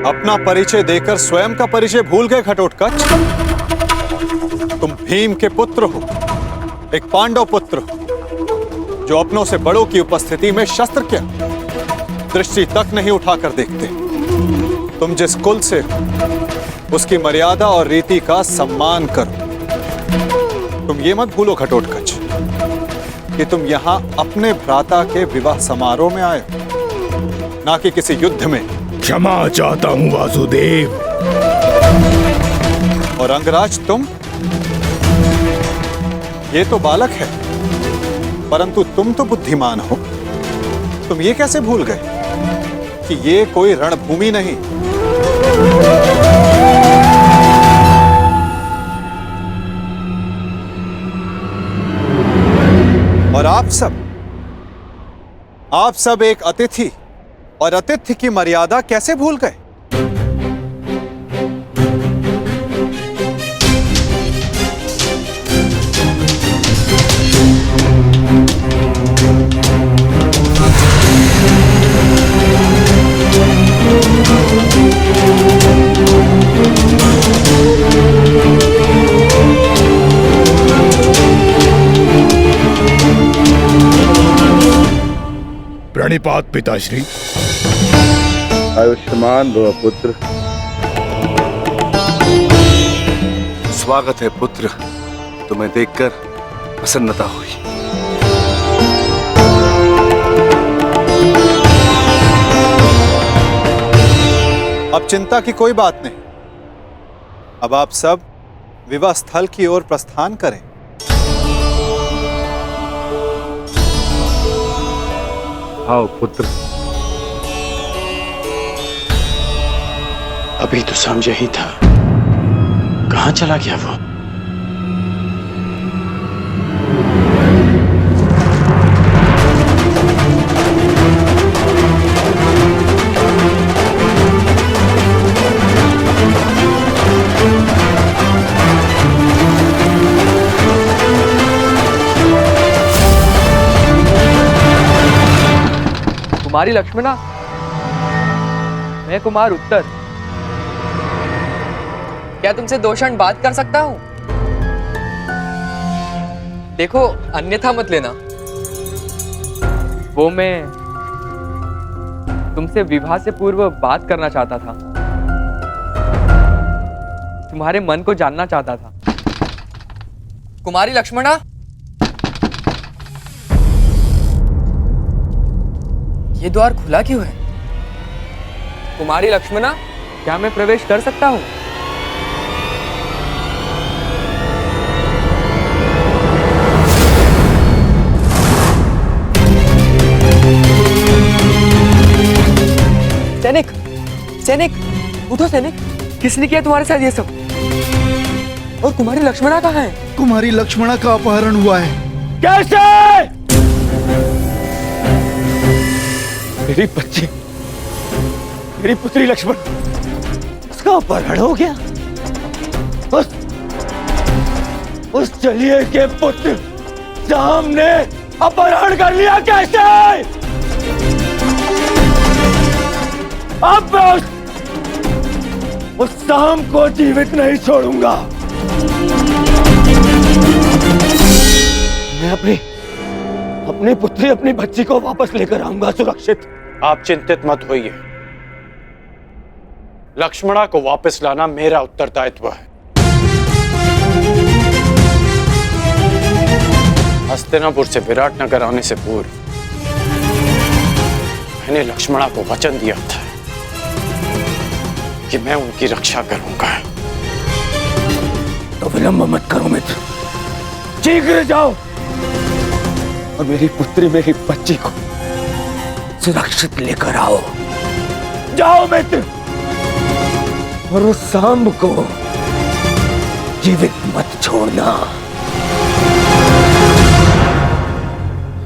अपना परिचय देकर स्वयं का परिचय भूल गए घटोत्कच। तुम भीम के पुत्र हो, एक पांडव पुत्र हो, जो अपनों से बड़ों की उपस्थिति में शस्त्र क्या दृष्टि तक नहीं उठाकर देखते। तुम जिस कुल से हो उसकी मर्यादा और रीति का सम्मान करो। तुम ये मत भूलो घटोत्कच कि तुम यहां अपने भ्राता के विवाह समारोह में आए हो, ना कि किसी युद्ध में। क्षमा चाहता हूं वासुदेव। और अंगराज तुम, ये तो बालक है, परंतु तुम तो बुद्धिमान हो। तुम ये कैसे भूल गए कि ये कोई रणभूमि नहीं, और आप सब एक अतिथि और अतिथि की मर्यादा कैसे भूल गए? प्रणिपात पिताश्री। आयुष्मान भव पुत्र। स्वागत है पुत्र, तुम्हें देखकर प्रसन्नता हुई। अब चिंता की कोई बात नहीं। अब आप सब विवाह स्थल की ओर प्रस्थान करें। आओ पुत्र। अभी तो समझ ही था, कहां चला गया वो? कुमारी लक्ष्मणा, मैं कुमार उत्तर। क्या तुमसे 2 क्षण बात कर सकता हूं? देखो, अन्यथा मत लेना। वो मैं तुमसे विवाह से पूर्व बात करना चाहता था, तुम्हारे मन को जानना चाहता था। कुमारी लक्ष्मणा, ये द्वार खुला क्यों है? कुमारी लक्ष्मणा, क्या मैं प्रवेश कर सकता हूं? सैनिक, सैनिक, उठो सैनिक। किसने किया तुम्हारे साथ ये सब? और कुमारी लक्ष्मणा कहाँ है? कुमारी लक्ष्मणा का अपहरण हुआ है। कैसे? मेरी बच्ची, मेरी पुत्री लक्ष्मण, उसका अपहरण हो गया। उस चलिए के पुत्र शाम ने अपहरण कर लिया। कैसे? अब मैं उस शाम को जीवित नहीं छोड़ूंगा। मैं अपनी पुत्री, अपनी बच्ची को वापस लेकर आऊंगा सुरक्षित। आप चिंतित मत होइए, लक्ष्मणा को वापस लाना मेरा उत्तरदायित्व है। हस्तिनापुर से विराटनगर आने से पूर्व मैंने लक्ष्मणा को वचन दिया था कि मैं उनकी रक्षा करूंगा। तो विलंब मत करो मित्र, शीघ्र जाओ और मेरी पुत्री, मेरी बच्ची को सुरक्षित लेकर आओ। जाओ मित्र, और उस सांब को जीवित मत छोड़ना।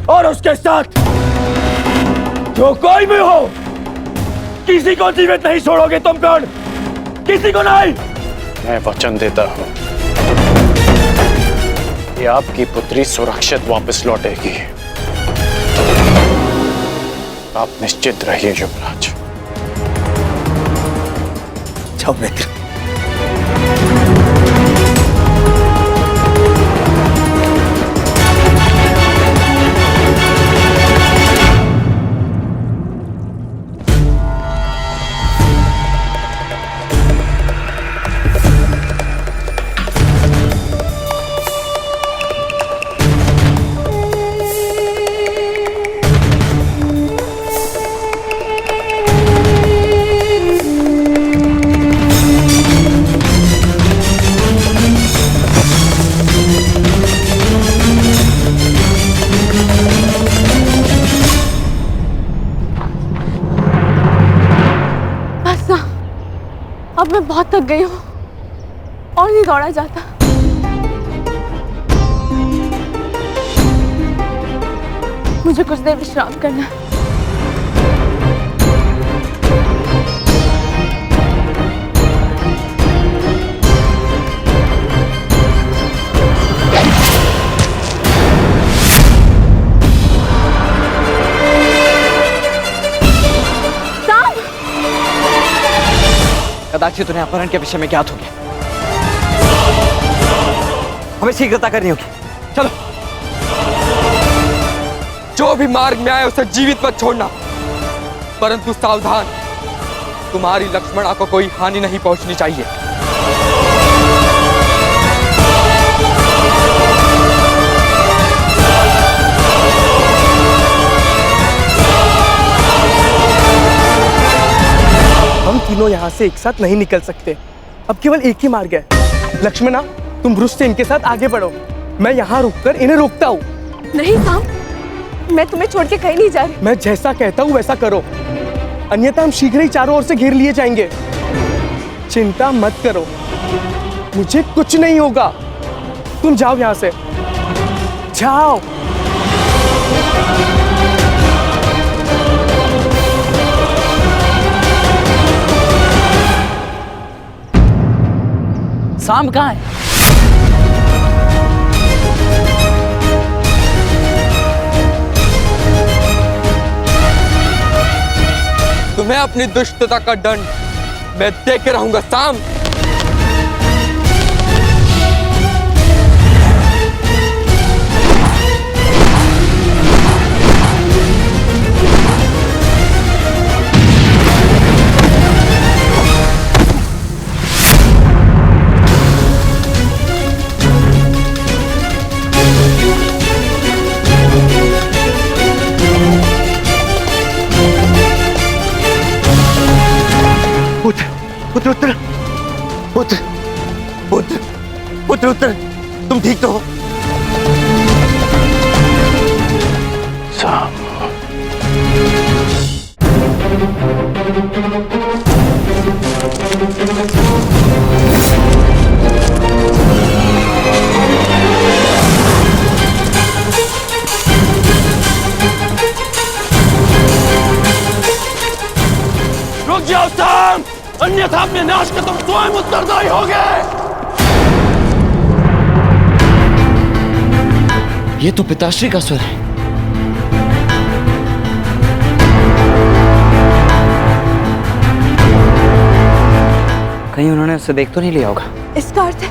और उसके साथ जो कोई भी हो, किसी को जीवित नहीं छोड़ोगे तुम। कौन? किसी को नहीं। मैं वचन देता हूं कि आपकी पुत्री सुरक्षित वापस लौटेगी। आप निश्चित रहिए युवराज। जाओ मित्र। अब मैं बहुत थक गई हूँ और नहीं दौड़ा जाता। मुझे कुछ देर विश्राम करना है। कदाचित उन्हें अपहरण के विषय में ज्ञात हो गया। हमें शीघ्रता करनी होगी। चलो। जो भी मार्ग में आए उसे जीवित मत छोड़ना, परंतु सावधान, तुम्हारी लक्ष्मणा को कोई हानि नहीं पहुंचनी चाहिए। हम तीनों यहाँ से एक साथ नहीं निकल सकते। अब केवल एक ही मार्ग है। लक्ष्मणा, तुम ब्रुश से इनके साथ आगे बढ़ो, मैं यहाँ रुककर इन्हें रोकता हूँ। नहीं साम, मैं तुम्हें छोड़ के कहीं नहीं जा रही। मैं जैसा कहता हूँ वैसा करो, अन्यथा हम शीघ्र ही चारों ओर से घेर लिए जाएंगे। चिंता मत करो, मुझे कुछ नहीं होगा। तुम जाओ यहाँ से, जाओ। साम कहाँ है? तुम्हें अपनी दुष्टता का दंड मैं देके रहूंगा साम। पुत्र उत्तर, पुत्र पुत्र पुत्र उत्तर, तुम ठीक तो हो? साम, रुक जाओ साम, अन्यथा अपने नाश का तुम स्वयं उत्तरदायी होगे। ये तो पिताश्री का स्वर है। कहीं उन्होंने उसे देख तो नहीं लिया होगा। इसका अर्थ है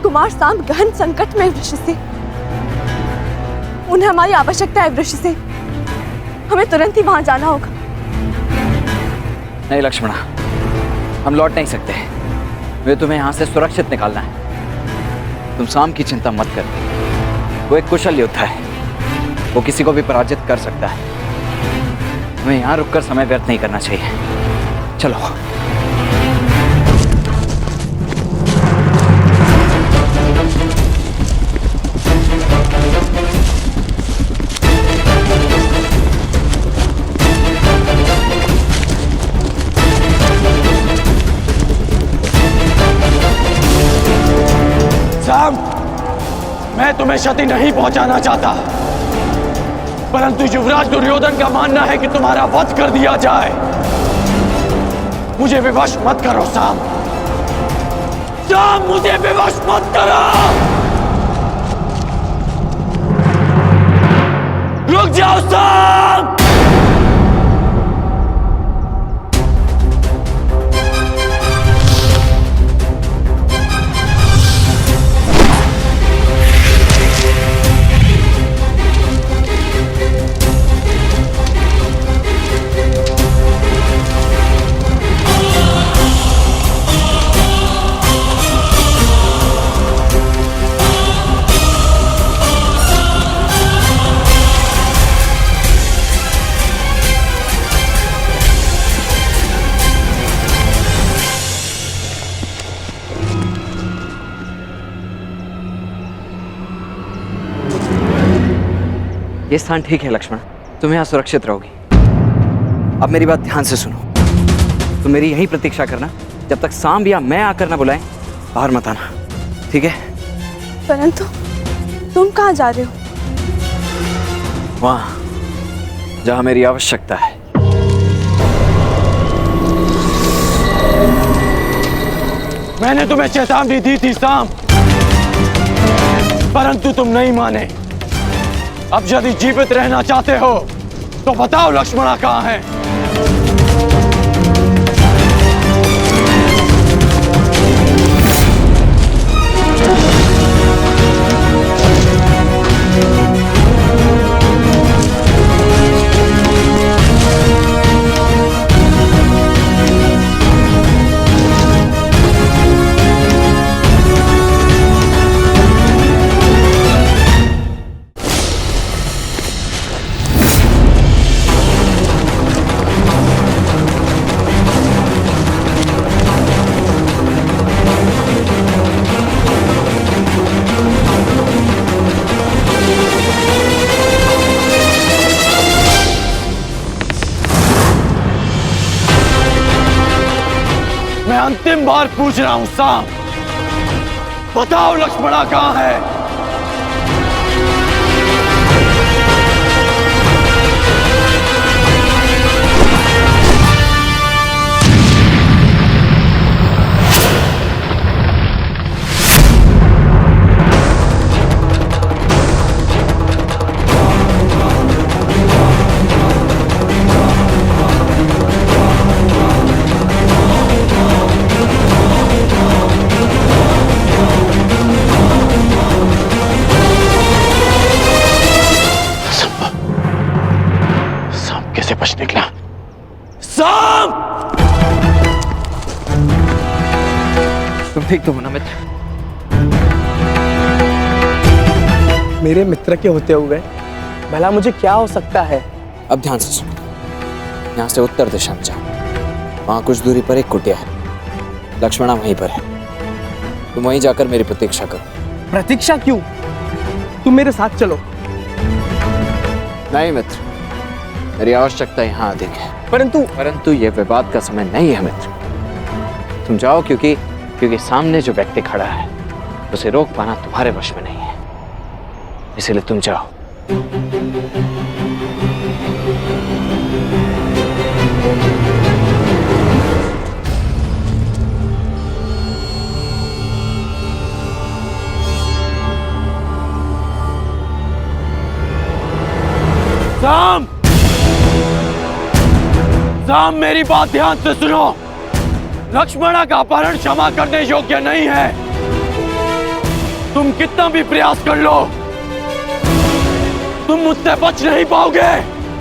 कुमार साम गहन संकट में वृक्ष से। उन्हें हमारी आवश्यकता है वृक्ष से। हमें तुरंत ही वहां जाना होगा। नहीं लक्ष्मणा, हम लौट नहीं सकते। वे तुम्हें यहाँ से सुरक्षित निकालना है। तुम साम की चिंता मत कर, वो एक कुशल योद्धा है, वो किसी को भी पराजित कर सकता है। हमें यहाँ रुककर समय व्यर्थ नहीं करना चाहिए। चलो। साम, मैं तुम्हें क्षति नहीं पहुंचाना चाहता, परंतु युवराज दुर्योधन का मानना है कि तुम्हारा वध कर दिया जाए। मुझे विवश मत करो साम, साम, मुझे विवश मत करो। रुक जाओ साम। ये स्थान ठीक है लक्ष्मण, तुम यहाँ सुरक्षित रहोगी। अब मेरी बात ध्यान से सुनो, तुम मेरी यहीं प्रतीक्षा करना, जब तक सांब या मैं आकर ना बुलाएं, बाहर मत आना, ठीक है? परंतु तुम कहाँ जा रहे हो? वहां जहां मेरी आवश्यकता है। मैंने तुम्हें चेतावनी दी थी सांब, परंतु तुम नहीं माने। अब यदि जीवित रहना चाहते हो तो बताओ लक्ष्मणा कहाँ है? मैं अंतिम बार पूछ रहा हूं सांब, बताओ लक्ष्मणा कहाँ है? निकला सांब! तुम ठीक तो हो ना मित्र? मेरे मित्र के होते हुए भला मुझे क्या हो सकता है? अब ध्यान से सुनो, यहाँ से उत्तर दिशा में जाओ, वहां कुछ दूरी पर एक कुटिया है, लक्ष्मणा वहीं पर है। तुम वहीं जाकर मेरी प्रतीक्षा करो। प्रतीक्षा क्यों? तुम मेरे साथ चलो। नहीं मित्र, मेरी आवश्यकता यहाँ अधिक है। परंतु यह विवाद का समय नहीं है मित्र। तुम जाओ, क्योंकि सामने जो व्यक्ति खड़ा है उसे रोक पाना तुम्हारे वश में नहीं है, इसलिए तुम जाओ। सांब! सांब, मेरी बात ध्यान से सुनो। लक्ष्मणा का अपहरण क्षमा करने योग्य नहीं है। तुम कितना भी प्रयास कर लो, तुम मुझसे बच नहीं पाओगे।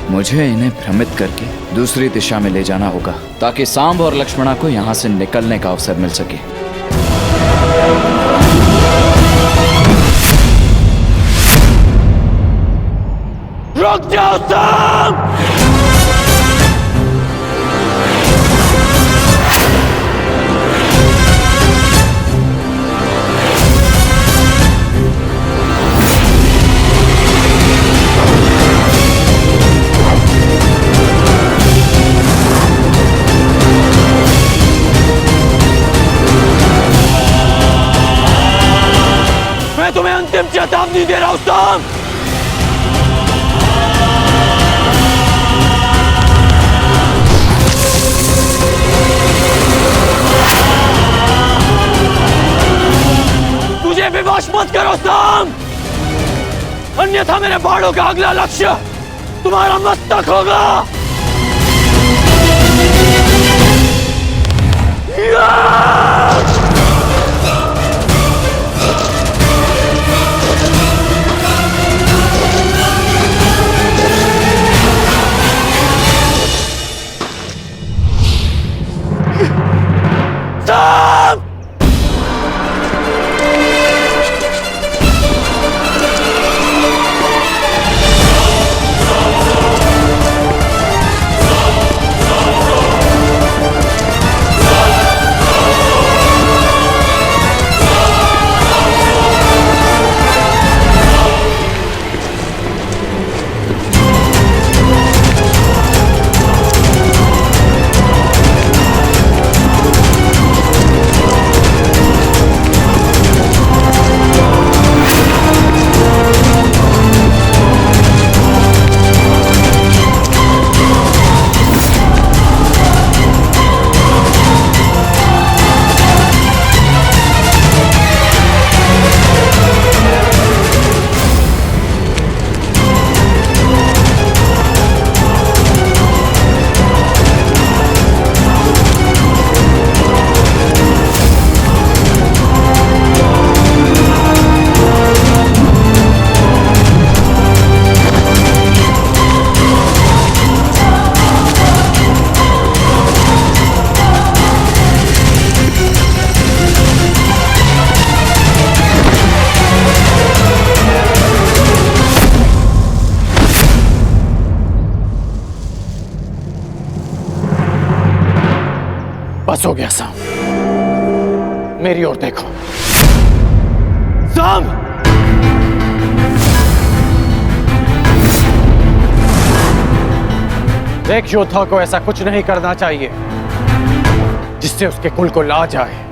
मुझे इन्हें भ्रमित करके दूसरी दिशा में ले जाना होगा, ताकि सांब और लक्ष्मणा को यहाँ से निकलने का अवसर मिल सके। रुक जाओ सांब! मैं तुम्हें अंतिम चेतावनी दे रहा हूं सांब! मुझे विवश मत करो सांब, अन्यथा मेरे बाणों का अगला लक्ष्य तुम्हारा मस्तक होगा। सांब! बस हो गया साम। मेरी ओर देखो साम। एक योद्धा को ऐसा कुछ नहीं करना चाहिए जिससे उसके कुल को लाज आए।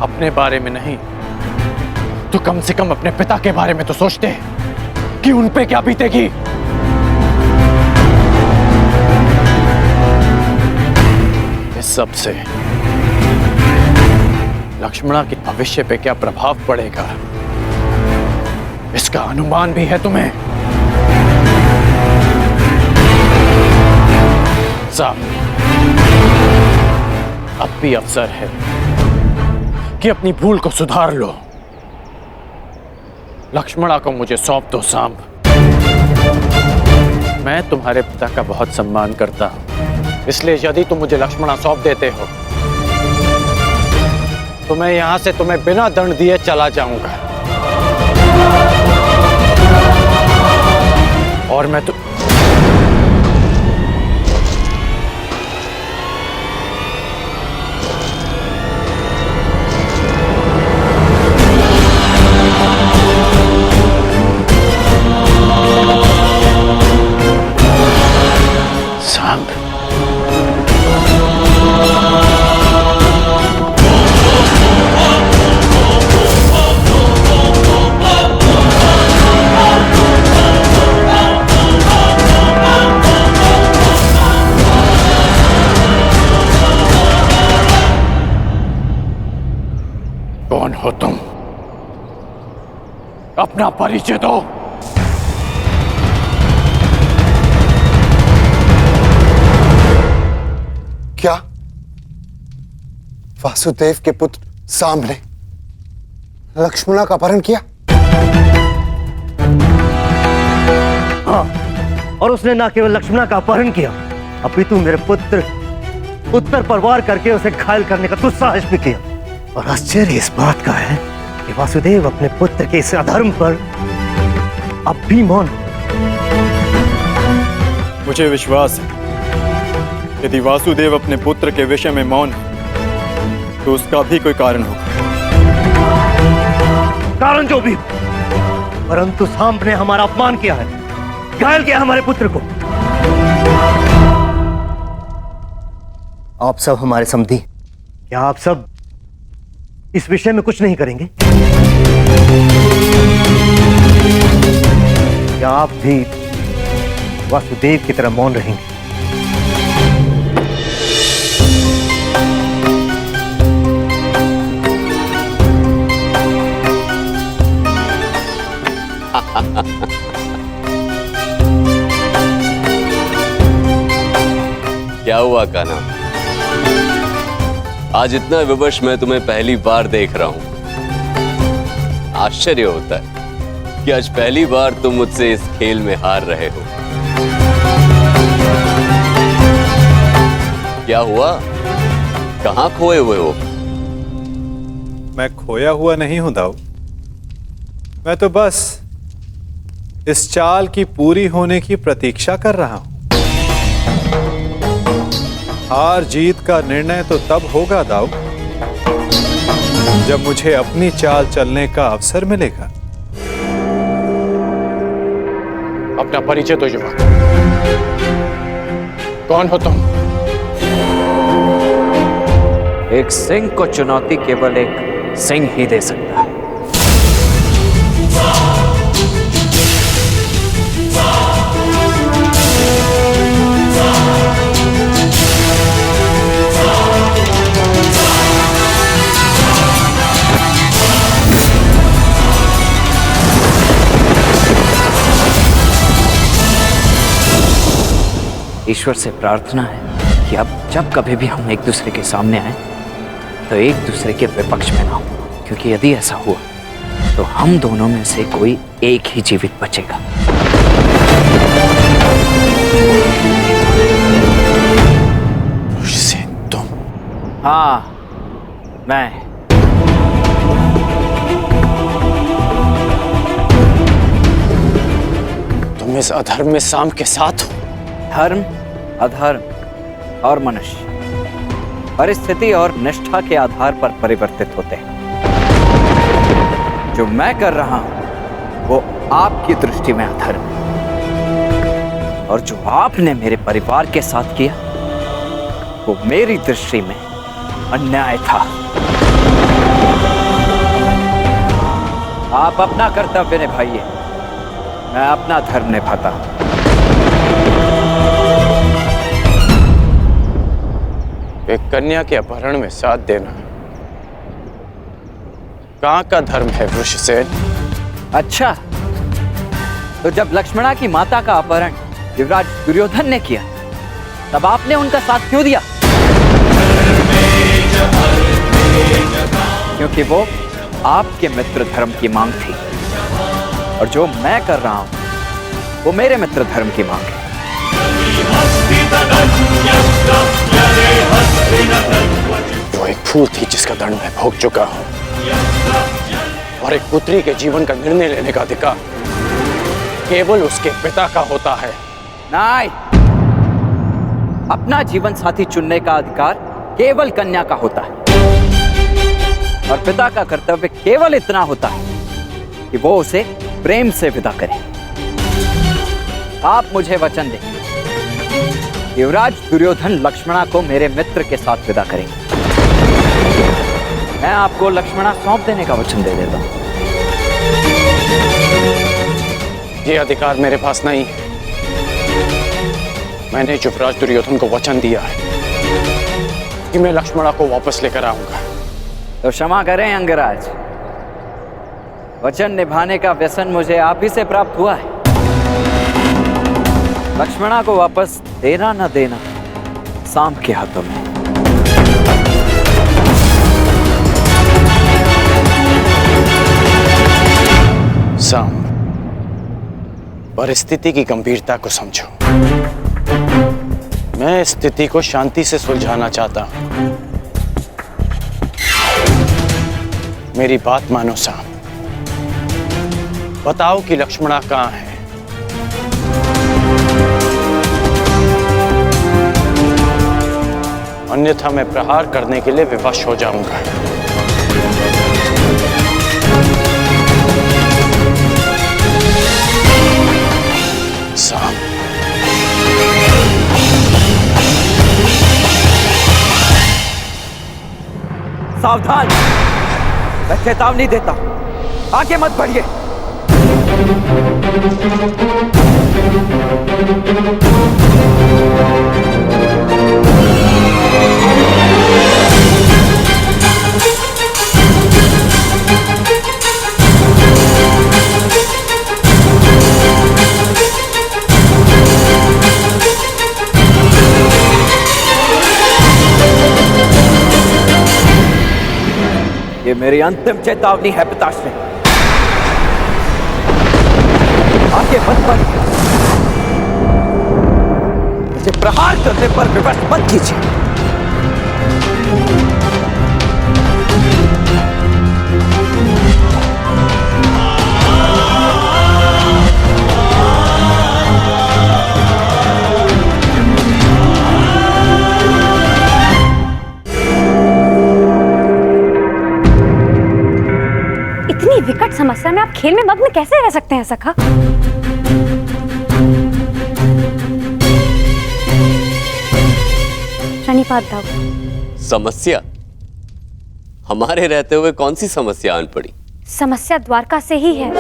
अपने बारे में नहीं तो कम से कम अपने पिता के बारे में तो सोचते कि उन पे क्या बीतेगी। इस सब से लक्ष्मणा के भविष्य पे क्या प्रभाव पड़ेगा इसका अनुमान भी है तुम्हें? साहब, अब भी अवसर है कि अपनी भूल को सुधार लो। लक्ष्मणा को मुझे सौंप दो सांब। मैं तुम्हारे पिता का बहुत सम्मान करता हूं, इसलिए यदि तुम मुझे लक्ष्मणा सौंप देते हो तो मैं यहां से तुम्हें बिना दंड दिए चला जाऊंगा। और मैं तो कौन हो तुम? अपना परिचय दो। क्या वासुदेव के पुत्र सांब ने लक्ष्मणा का अपहरण किया? हाँ, और उसने न केवल लक्ष्मणा का अपहरण किया अपितु मेरे पुत्र उत्तर पर वार करके उसे घायल करने का दुस्साहस भी किया। और आश्चर्य इस बात का है कि वासुदेव अपने पुत्र के इस अधर्म पर अब भी मौन। मुझे विश्वास है यदि वासुदेव अपने पुत्र के विषय में मौन है तो उसका भी कोई कारण होगा। कारण जो भी, परंतु सांब ने हमारा अपमान किया है, घायल किया हमारे पुत्र को। आप सब हमारे समधी, क्या आप सब इस विषय में कुछ नहीं करेंगे? क्या आप भी वासुदेव की तरह मौन रहेंगे? क्या हुआ कान्हा? आज इतना विवश मैं तुम्हें पहली बार देख रहा हूं। आश्चर्य होता है कि आज पहली बार तुम मुझसे इस खेल में हार रहे हो। क्या हुआ? कहां खोए हुए हो? मैं खोया हुआ नहीं हूं दाऊ। मैं तो बस इस चाल की पूरी होने की प्रतीक्षा कर रहा हूं। हार जीत का निर्णय तो तब होगा दाऊ जब मुझे अपनी चाल चलने का अवसर मिलेगा। अपना परिचय तो युवक, कौन हो तुम? एक सिंह को चुनौती केवल एक सिंह ही दे सकता है। ईश्वर से प्रार्थना है कि अब जब कभी भी हम एक दूसरे के सामने आए तो एक दूसरे के विपक्ष में ना हो, क्योंकि यदि ऐसा हुआ तो हम दोनों में से कोई एक ही जीवित बचेगा। तुम? हाँ, मैं। तुम इस अधर्म में सांब के साथ हो? धर्म, अधर्म और मनुष्य परिस्थिति और निष्ठा के आधार पर परिवर्तित होते हैं। जो मैं कर रहा हूं वो आपकी दृष्टि में अधर्म है, और जो आपने मेरे परिवार के साथ किया वो मेरी दृष्टि में अन्याय था। आप अपना कर्तव्य निभाइए, मैं अपना धर्म निभाता हूं। एक कन्या के अपहरण में साथ देना कहाँ का धर्म है वृषसेन? अच्छा, तो जब लक्ष्मणा की माता का अपहरण युवराज दुर्योधन ने किया तब आपने उनका साथ क्यों दिया? क्योंकि वो आपके मित्र धर्म की मांग थी, और जो मैं कर रहा हूं वो मेरे मित्र धर्म की मांग है। जो एक फूल थी जिसका दंड मैं भोग चुका हूं, और एक पुत्री के जीवन का निर्णय लेने का अधिकार केवल उसके पिता का होता है। नहीं, अपना जीवन साथी चुनने का अधिकार केवल कन्या का होता है, और पिता का कर्तव्य केवल इतना होता है कि वो उसे प्रेम से विदा करे। आप मुझे वचन दें, युवराज दुर्योधन लक्ष्मणा को मेरे मित्र के साथ विदा करेंगे। मैं आपको लक्ष्मणा सौंप देने का वचन दे देता हूं। ये अधिकार मेरे पास नहीं है। मैंने युवराज दुर्योधन को वचन दिया है कि मैं लक्ष्मणा को वापस लेकर आऊंगा। तो क्षमा करें अंगराज, वचन निभाने का व्यसन मुझे आप ही से प्राप्त हुआ है। लक्ष्मणा को वापस देना न देना सांब के हाथों में। सांब, परिस्थिति की गंभीरता को समझो। मैं स्थिति को शांति से सुलझाना चाहता हूं। मेरी बात मानो सांब, बताओ कि लक्ष्मणा कहां है? अन्यथा मैं प्रहार करने के लिए विवश हो जाऊंगा। सांब, सावधान, मैं चेतावनी देता हूं, आगे मत बढ़िए। ये मेरी अंतिम चेतावनी है पिताश्री, आगे मत बढ़िए, मुझे प्रहार करने पर विवश मत कीजिए। इतनी विकट समस्या में आप खेल में मग्न कैसे रह सकते हैं सखा? प्रणिपात दाऊ। समस्या? हमारे रहते हुए कौन सी समस्या आन पड़ी? समस्या द्वारका से ही है।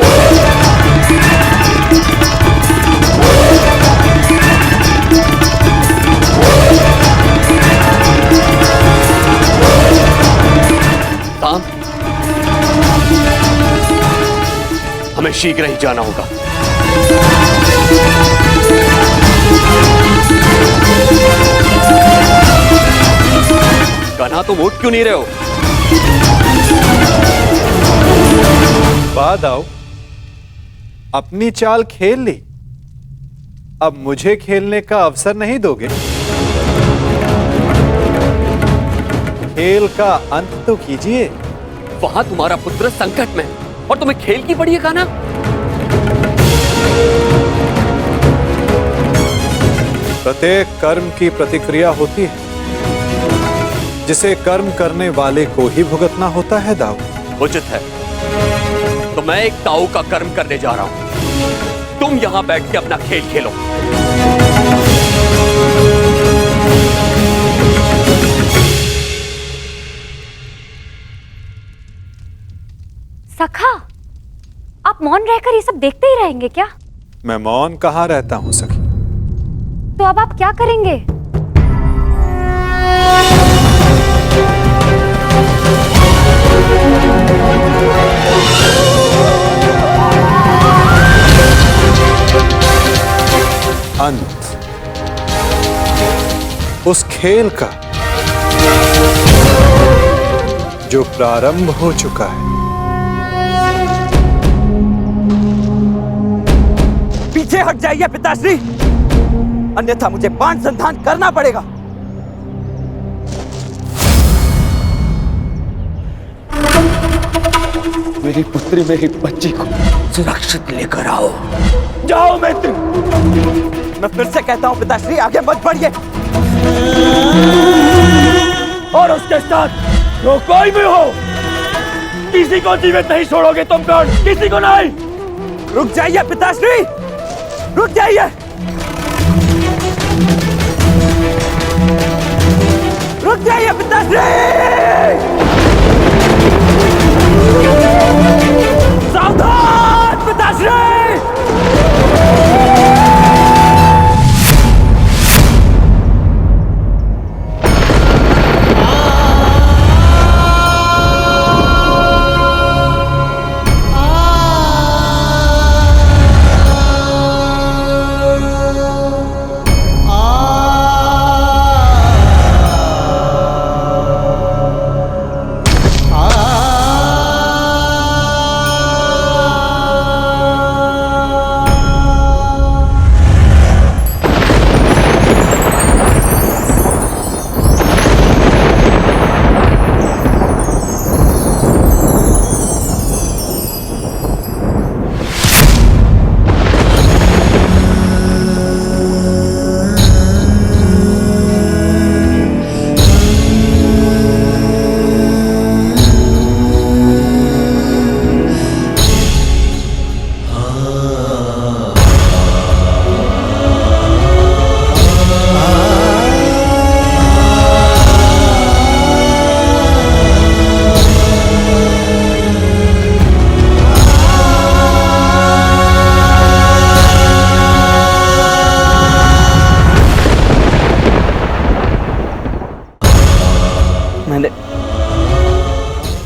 काम? हमें शीघ्र ही जाना होगा। कहना तुम उठ क्यों नहीं रहे हो? बाद आओ, अपनी चाल खेल ली, अब मुझे खेलने का अवसर नहीं दोगे? खेल का अंत तो कीजिए। वहां तुम्हारा पुत्र संकट में और तुम्हें खेल की पड़ी है कहना? प्रत्येक कर्म की प्रतिक्रिया होती है। जिसे कर्म करने वाले को ही भुगतना होता है दाऊ। उचित है, तो मैं एक ताऊ का कर्म करने जा रहा हूं। तुम यहां बैठ के अपना खेल खेलो। सखा, आप मौन रहकर ये सब देखते ही रहेंगे क्या? मैं मौन कहाँ रहता हूं सखी। तो अब आप क्या करेंगे? अंत उस खेल का जो प्रारंभ हो चुका है। पीछे हट जाइए पिताश्री, अन्यथा मुझे बाण संधान करना पड़ेगा। मेरी पुत्री मेरी बच्ची को सुरक्षित लेकर आओ। जाओ मित्र। मैं फिर से कहता हूं पिताश्री, आगे मत बढ़िए। और उसके साथ जो कोई भी हो, किसी को जीवित नहीं छोड़ोगे तुम। कौन? किसी को नहीं। रुक जाइए पिताश्री, रुक जाइए, रुक जाइए पिताश्री। सावधान पिताश्री।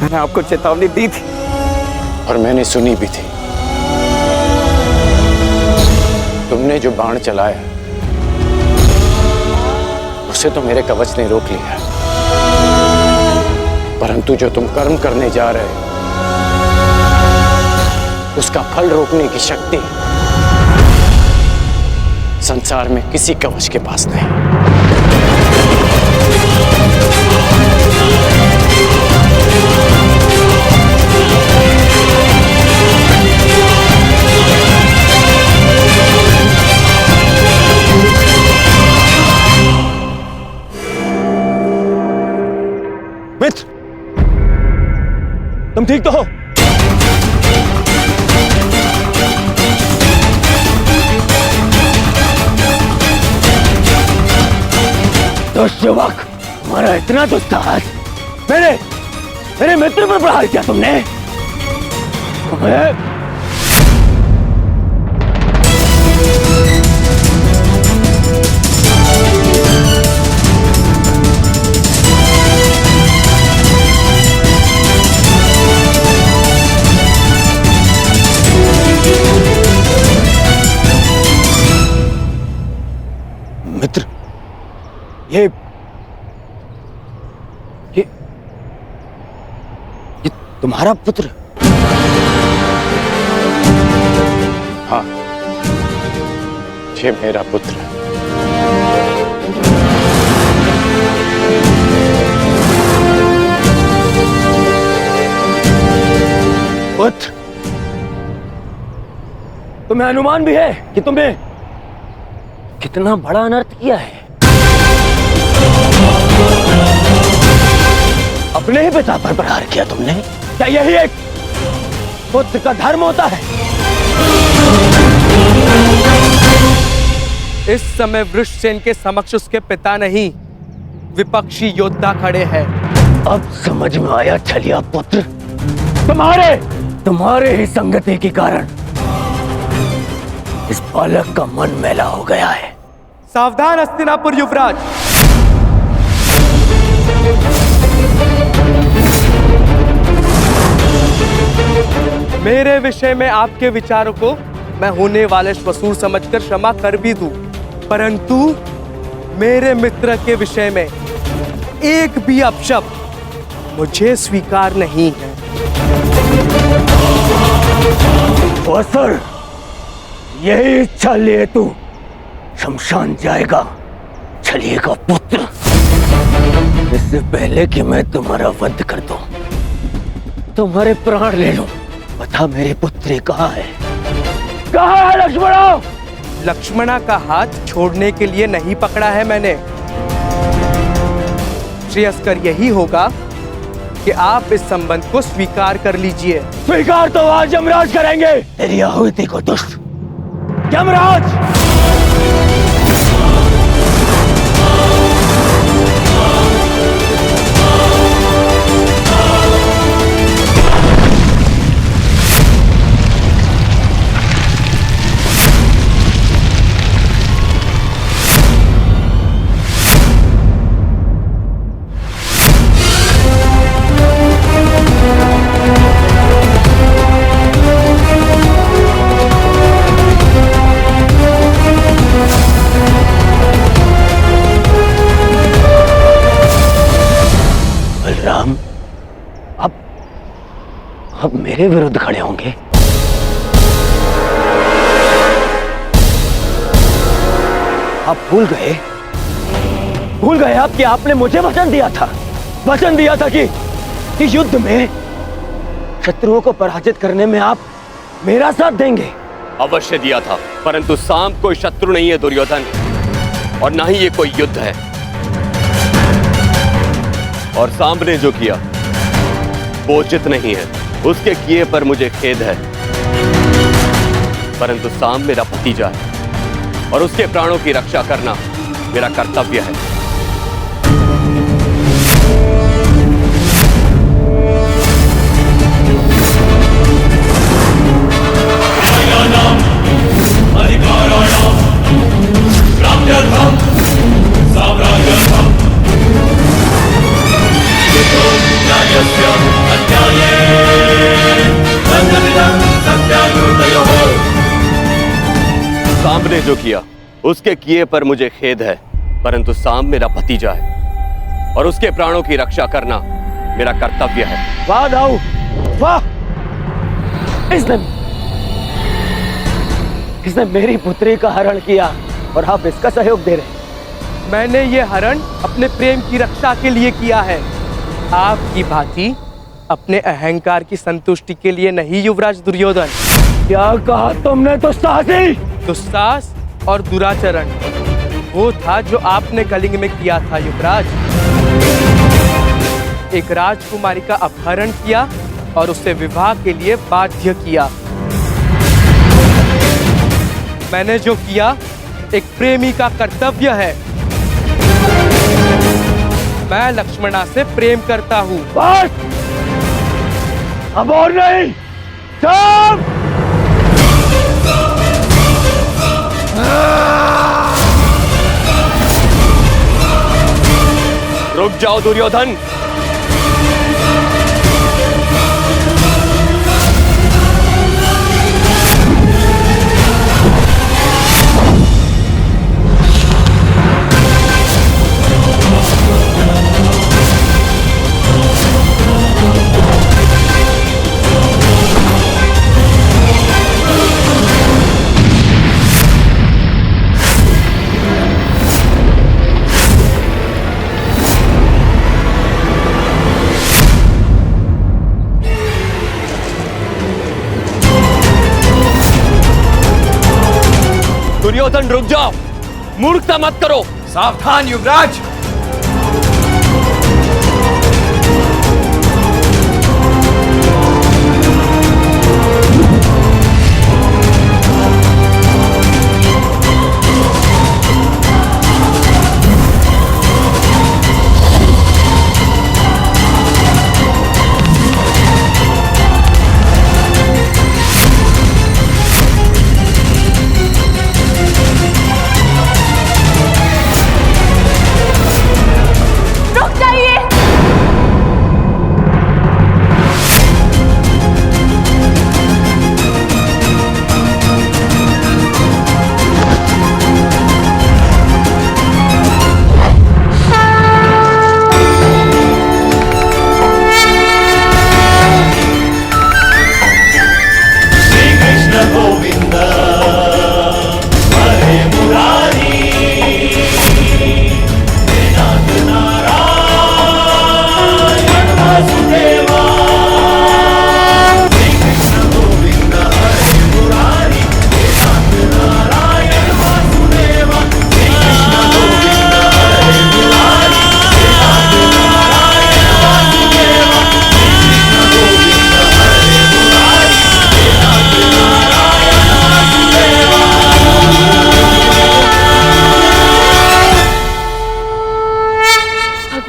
मैंने आपको चेतावनी दी थी और मैंने सुनी भी थी। तुमने जो बाण चलाया उसे तो मेरे कवच ने रोक लिया, परंतु जो तुम कर्म करने जा रहे हो उसका फल रोकने की शक्ति संसार में किसी कवच के पास नहीं। मित्र, तुम ठीक तो हो? दुष्ट युवक, तुम्हारा इतना दुस्साहस मेरे मित्र पर प्रहार किया तुमने। मित्र, ये तुम्हारा पुत्र? हाँ, ये मेरा पुत्र है। पुत्र, तुम्हें अनुमान भी है कि तुमने कितना बड़ा अनर्थ किया है। अपने ही पिता पर प्रहार किया तुमने? क्या यही एक पुत्र का धर्म होता है? इस समय वृषसेन के समक्ष उसके पिता नहीं, विपक्षी योद्धा खड़े हैं। अब समझ में आया छलिया पुत्र, तुम्हारे ही संगति के कारण इस बालक का मन मैला हो गया है। सावधान हस्तिनापुर युवराज। मेरे विषय में आपके विचारों को मैं होने वाले श्वशुर समझकर क्षमा कर भी दूं, परंतु मेरे मित्र के विषय में एक भी अपशब्द मुझे स्वीकार नहीं है। सर, यही इच्छा लिए तू शमशान जाएगा छलिए का पुत्र। इससे पहले कि मैं तुम्हारा वध कर दूं, तुम्हारे प्राण ले लूं, बता मेरी पुत्री कहाँ है? कहाँ है लक्ष्मणा? लक्ष्मणा का हाथ छोड़ने के लिए नहीं पकड़ा है मैंने। श्रेयस्कर यही होगा कि आप इस संबंध को स्वीकार कर लीजिए। स्वीकार तो आज यमराज करेंगे। तेरी आहुति को दुष्ट यमराज। बलराम अब मेरे विरुद्ध खड़े होंगे? आप भूल गए आप कि आपने मुझे वचन दिया था कि युद्ध में शत्रुओं को पराजित करने में आप मेरा साथ देंगे। अवश्य दिया था, परंतु सांब कोई शत्रु नहीं है दुर्योधन, और ना ही ये कोई युद्ध है। और सांब ने जो किया वो उचित नहीं है, उसके किए पर मुझे खेद है, परंतु सांब मेरा भतीजा है और उसके प्राणों की रक्षा करना मेरा कर्तव्य है। सांब ने जो किया उसके किए पर मुझे खेद है, परंतु सांब मेरा भतीजा है और उसके प्राणों की रक्षा करना मेरा कर्तव्य है। वाह दाऊ, वाह! इसने मेरी पुत्री का हरण किया और आप इसका सहयोग दे रहे। मैंने ये हरण अपने प्रेम की रक्षा के लिए किया है, आपकी भांति अपने अहंकार की संतुष्टि के लिए नहीं युवराज दुर्योधन। क्या कहा तुमने? दुस्साहस और दुराचरण वो था जो आपने कलिंग में किया था युवराज। एक राजकुमारी का अपहरण किया और उससे विवाह के लिए बाध्य किया। मैंने जो किया एक प्रेमी का कर्तव्य है। मैं लक्ष्मणा से प्रेम करता हूँ। बस! अब और नहीं। सब! रुक जाओ दुर्योधन। दुर्योधन रुक जाओ, मूर्खता मत करो। सावधान युवराज।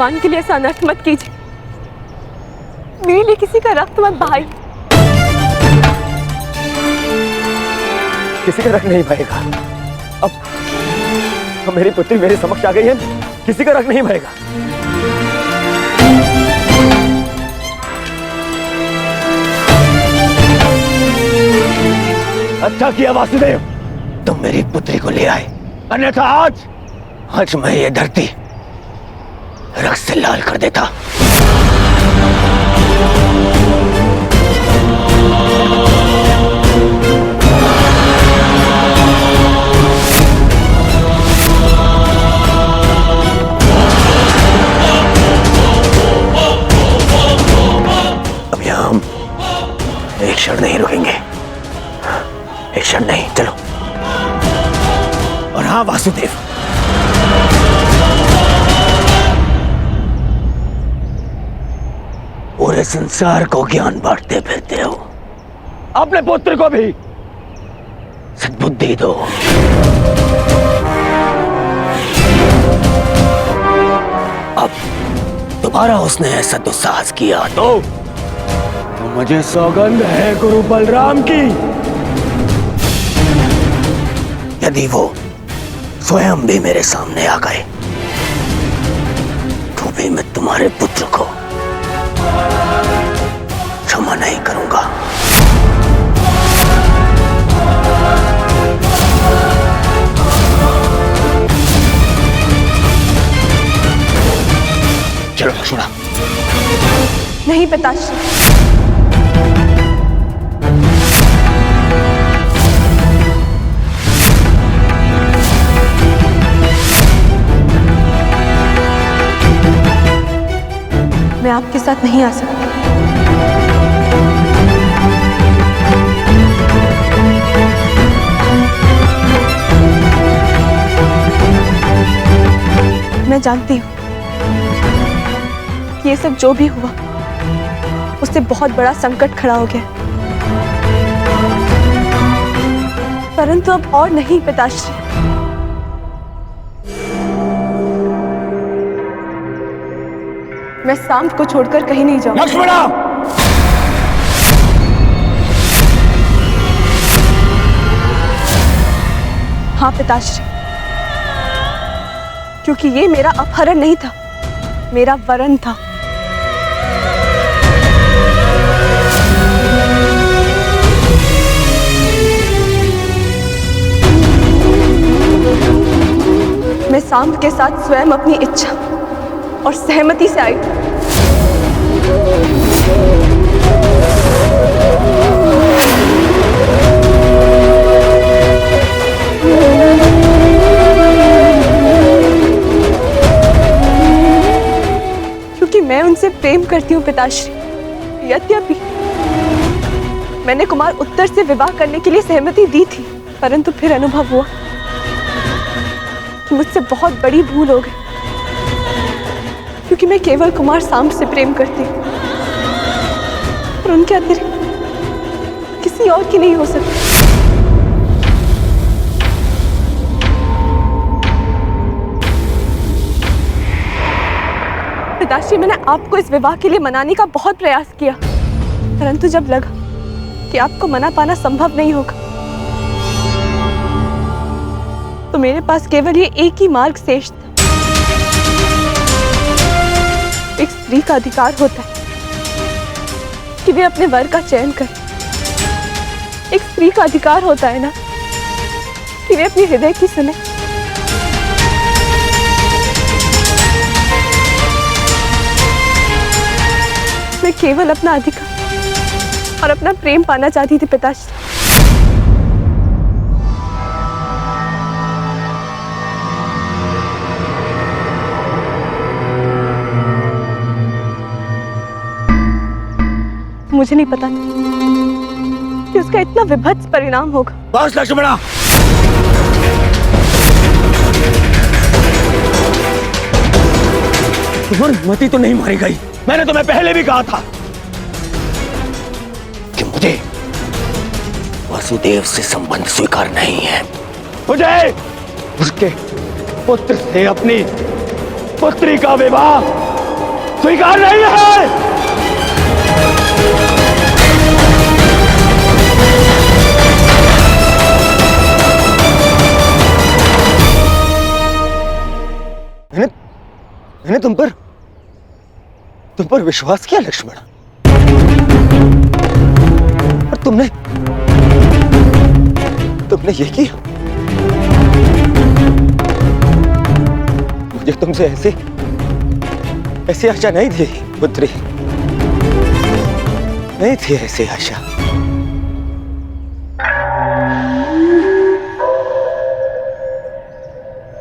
भगवान के लिए ऐसा अनर्थ मत कीजिए। मेरे लिए किसी का रक्त मत बहाइए। किसी का रख नहीं बहेगा। अब मेरी पुत्री मेरे समक्ष आ गई है, किसी का रख नहीं बहेगा। अच्छा किया वासुदेव, तुम मेरी पुत्री को ले आए, अन्यथा आज मैं ये धरती रक्त से लाल कर देता। अब यहां हम एक क्षण नहीं रुकेंगे, एक क्षण नहीं। चलो। और हाँ वासुदेव, पूरे संसार को ज्ञान बांटते फिरते हो, अपने पुत्र को भी सद्बुद्धि दो। अब दोबारा उसने ऐसा दुस्साहस किया तो मुझे सौगंध है गुरु बलराम की, यदि वो स्वयं भी मेरे सामने आ गए तो भी मैं तुम्हारे पुत्र को क्षमा नहीं करूंगा। चलो लक्ष्मणा। नहीं पिताश्री, मैं आपके साथ नहीं आ सकती। मैं जानती हूँ कि ये सब जो भी हुआ उससे बहुत बड़ा संकट खड़ा हो गया, परंतु अब और नहीं पिताश्री। मैं सांब को छोड़कर कहीं नहीं जाऊंगी। लक्ष्मणा! हाँ पिताश्री, क्योंकि ये मेरा अपहरण नहीं था, मेरा वरन था। मैं सांब के साथ स्वयं अपनी इच्छा और सहमति से आई। क्योंकि मैं उनसे प्रेम करती हूँ पिताश्री। यद्यपि मैंने कुमार उत्तर से विवाह करने के लिए सहमति दी थी, परंतु फिर अनुभव हुआ कि मुझसे बहुत बड़ी भूल हो गई, क्योंकि मैं केवल कुमार सांब से प्रेम करती हूँ और उनके अतिरिक्त किसी और की नहीं हो सकती। पिताश्री, मैंने आपको इस विवाह के लिए मनाने का बहुत प्रयास किया, परंतु जब लगा कि आपको मना पाना संभव नहीं होगा तो मेरे पास केवल ये एक ही मार्ग शेष था। एक स्त्री का अधिकार होता है कि वे अपने वर का चयन करे। एक स्त्री का अधिकार होता है ना कि वे अपने हृदय की सुने। मैं केवल अपना अधिकार और अपना प्रेम पाना चाहती थी पिताश्री। मुझे नहीं पता कि उसका इतना विभत्स परिणाम होगा। बस लक्ष्मणा, तुम्हारी मति तो नहीं मारी गई। मैंने तुम्हें पहले भी कहा था कि मुझे वासुदेव से संबंध स्वीकार नहीं है। मुझे उसके पुत्र से अपनी पुत्री का विवाह स्वीकार नहीं है। मैंने तुम पर विश्वास किया लक्ष्मण, और तुमने ये किया। मुझे तुमसे ऐसी आशा नहीं थी पुत्री, नहीं थी ऐसी आशा।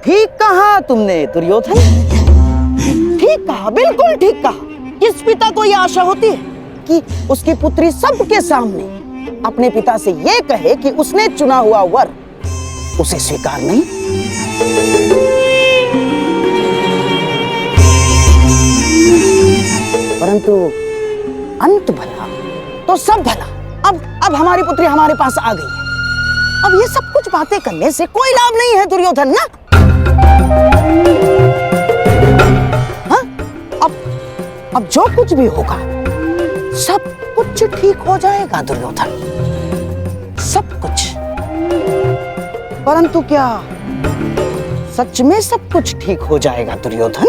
ठीक कहा तुमने दुर्योधन, ठीक कहा, बिल्कुल ठीक कहा। किस पिता को यह आशा होती है कि उसकी पुत्री सबके सामने अपने पिता से यह कहे कि उसने चुना हुआ वर उसे स्वीकार नहीं। परंतु अंत भला तो सब भला। अब हमारी पुत्री हमारे पास आ गई है। अब ये सब कुछ बातें करने से कोई लाभ नहीं है दुर्योधन ना। हाँ? अब जो कुछ भी होगा सब कुछ ठीक हो जाएगा दुर्योधन, सब कुछ। परंतु क्या सच में सब कुछ ठीक हो जाएगा दुर्योधन?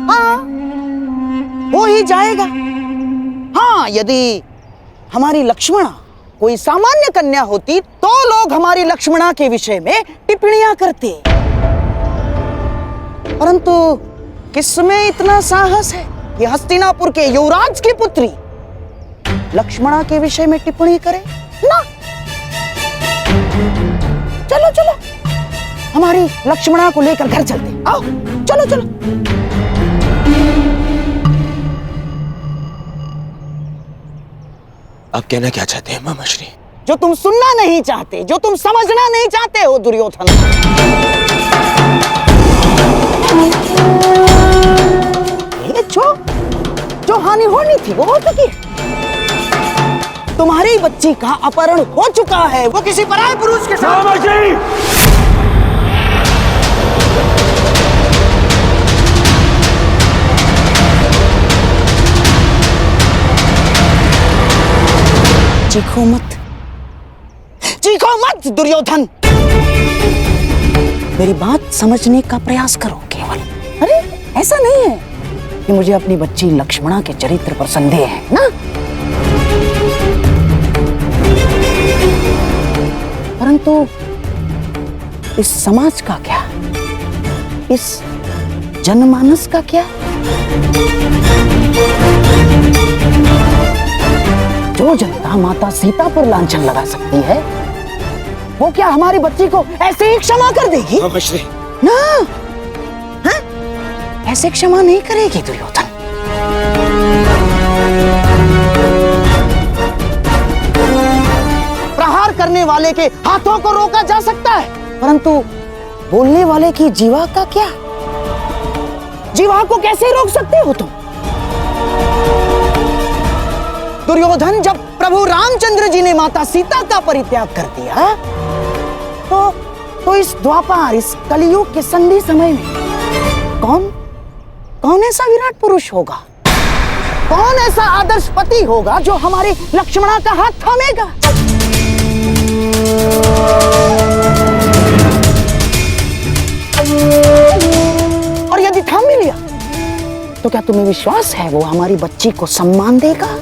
हाँ, हो ही जाएगा। हाँ, यदि हमारी लक्ष्मणा कोई सामान्य कन्या होती तो लोग हमारी लक्ष्मणा के विषय में टिप्पणियां करते, परंतु किसमें इतना साहस है कि हस्तिनापुर के युवराज की पुत्री लक्ष्मणा के विषय में टिप्पणी करे ना। चलो चलो हमारी लक्ष्मणा को लेकर घर चलते, आओ चलो चलो। आप कहना क्या चाहते हैं मामाश्री? जो तुम सुनना नहीं चाहते, जो तुम समझना नहीं चाहते हो दुर्योधन। ये जो हानि होनी थी वो हो चुकी है। तुम्हारी बच्ची का अपहरण हो चुका है, वो किसी पराये पुरुष के साथ। चीखो मत दुर्योधन, मेरी बात समझने का प्रयास करो केवल। अरे ऐसा नहीं है कि मुझे अपनी बच्ची लक्ष्मणा के चरित्र पर संदेह है ना, परंतु इस समाज का क्या, इस जनमानस का क्या? जो जनता माता सीता पर लांछन लगा सकती है, वो क्या हमारी बच्ची को ऐसे ही क्षमा कर देगी? ना, हाँ? ऐसे क्षमा नहीं करेगी दुर्योधन। प्रहार करने वाले के हाथों को रोका जा सकता है, परंतु बोलने वाले की जीवा का क्या? जीवा को कैसे रोक सकते हो तुम? दुर्योधन, जब प्रभु रामचंद्र जी ने माता सीता का परित्याग कर दिया तो इस द्वापर, इस कलियुग के संधि समय में कौन ऐसा विराट पुरुष होगा, कौन ऐसा आदर्श पति होगा जो हमारे लक्ष्मणा का हाथ थामेगा? और यदि थाम भी लिया तो क्या तुम्हें विश्वास है वो हमारी बच्ची को सम्मान देगा?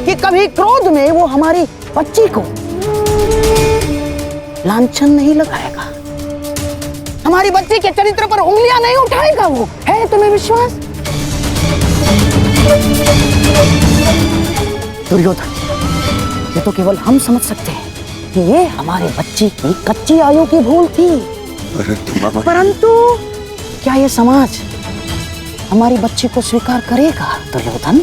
कि कभी क्रोध में वो हमारी बच्ची को लांछन नहीं लगाएगा, हमारी बच्ची के चरित्र पर उंगलियां नहीं उठाएगा? वो है तुम्हें विश्वास? दुर्योधन, ये तो केवल हम समझ सकते हैं कि ये हमारी बच्ची की कच्ची आयु की भूल थी, परंतु क्या ये समाज हमारी बच्ची को स्वीकार करेगा दुर्योधन?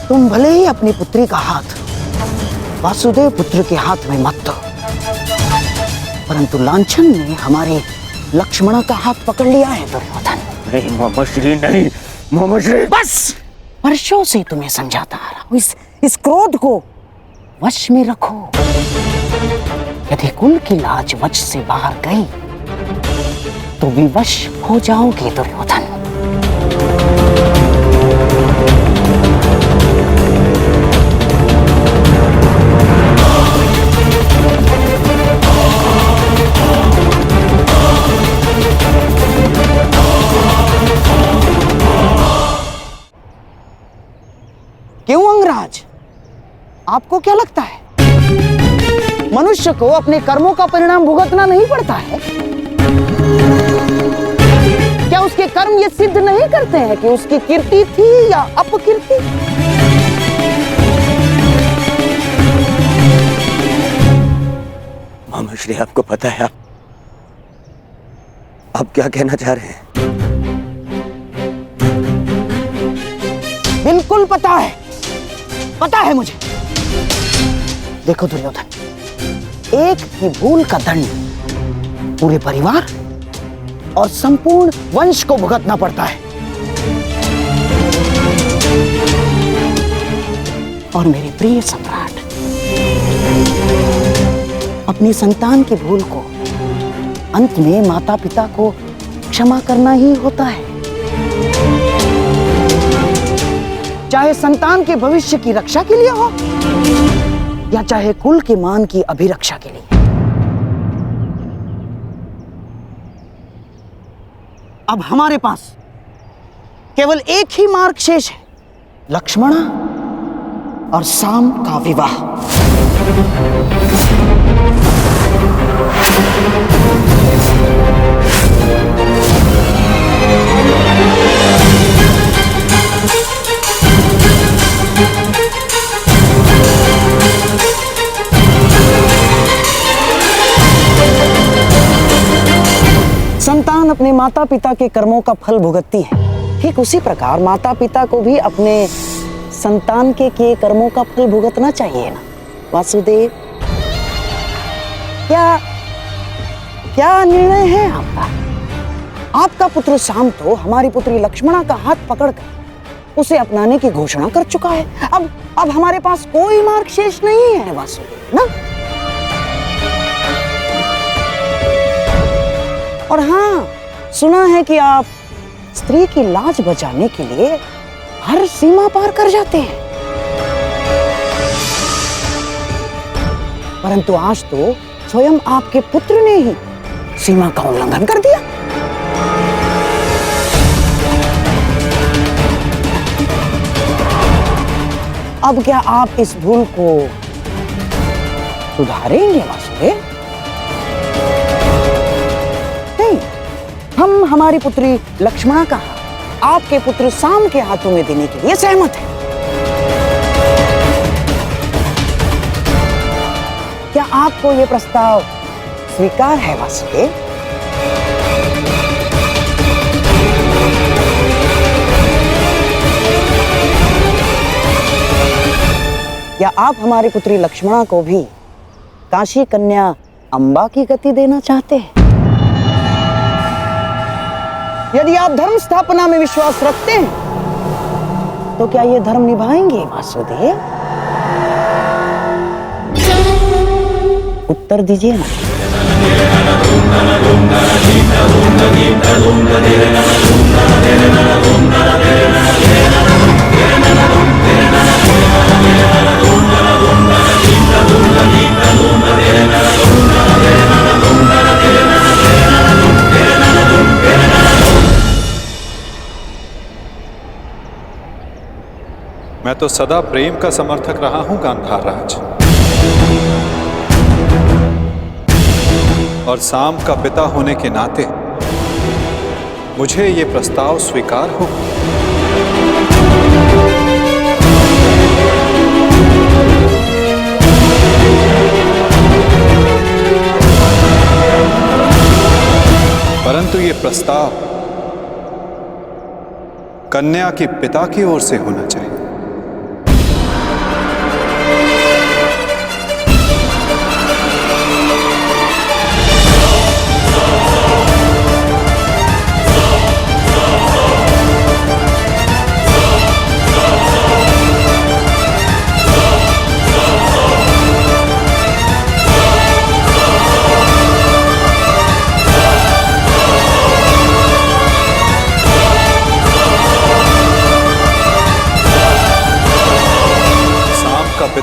तुम भले ही अपनी पुत्री का हाथ वासुदेव पुत्र के हाथ में मत दो, परंतु लांछन ने हमारे लक्ष्मणा का हाथ पकड़ लिया है दुर्योधन। नहीं मामाश्री नहीं, मोहम्मद शरीफ, बस वर्षों से तुम्हें समझाता आ रहा हूं, इस क्रोध को वश में रखो। यदि कुल की लाज वश से बाहर गई तो विवश हो जाओगे दुर्योधन। क्यों अंगराज, आपको क्या लगता है मनुष्य को अपने कर्मों का परिणाम भुगतना नहीं पड़ता है? क्या उसके कर्म ये सिद्ध नहीं करते हैं कि उसकी कीर्ति थी या अपकीर्ति? मोहम्मद शरीफ, आपको पता है आप क्या कहना चाह रहे हैं? बिल्कुल पता है मुझे। देखो दुर्योधन, एक ही भूल का दंड पूरे परिवार और संपूर्ण वंश को भुगतना पड़ता है। और मेरे प्रिय सम्राट, अपनी संतान की भूल को अंत में माता पिता को क्षमा करना ही होता है, चाहे संतान के भविष्य की रक्षा के लिए हो या चाहे कुल के मान की अभिरक्षा के लिए। अब हमारे पास केवल एक ही मार्ग शेष है, लक्ष्मणा और साम का विवाह। संतान अपने माता पिता के कर्मों का फल भुगतती है, ठीक उसी प्रकार माता पिता को भी अपने संतान के किए कर्मों का फल भुगतना चाहिए ना वासुदेव? क्या निर्णय है आपका? आपका पुत्र साम तो हमारी पुत्री लक्ष्मणा का हाथ पकड़कर उसे अपनाने की घोषणा कर चुका है। अब हमारे पास कोई मार्ग शेष नहीं है वासुदेव ना। और हाँ, सुना है कि आप स्त्री की लाज बचाने के लिए हर सीमा पार कर जाते हैं, परंतु आज तो स्वयं आपके पुत्र ने ही सीमा का उल्लंघन कर दिया। अब क्या आप इस भूल को सुधारेंगे वासुदेव? नहीं, हम हमारी पुत्री लक्ष्मणा का आपके पुत्र साम के हाथों में देने के लिए सहमत हैं। क्या आपको यह प्रस्ताव स्वीकार है वासुदेव? या आप हमारी पुत्री लक्ष्मणा को भी काशी कन्या अंबा की गति देना चाहते हैं? यदि आप धर्म स्थापना में विश्वास रखते हैं तो क्या ये धर्म निभाएंगे वासुदेव? उत्तर दीजिए ना। मैं तो सदा प्रेम का समर्थक रहा हूं गांधार राज, और साम का पिता होने के नाते मुझे ये प्रस्ताव स्वीकार हो। परंतु ये प्रस्ताव कन्या के पिता की ओर से होना चाहिए।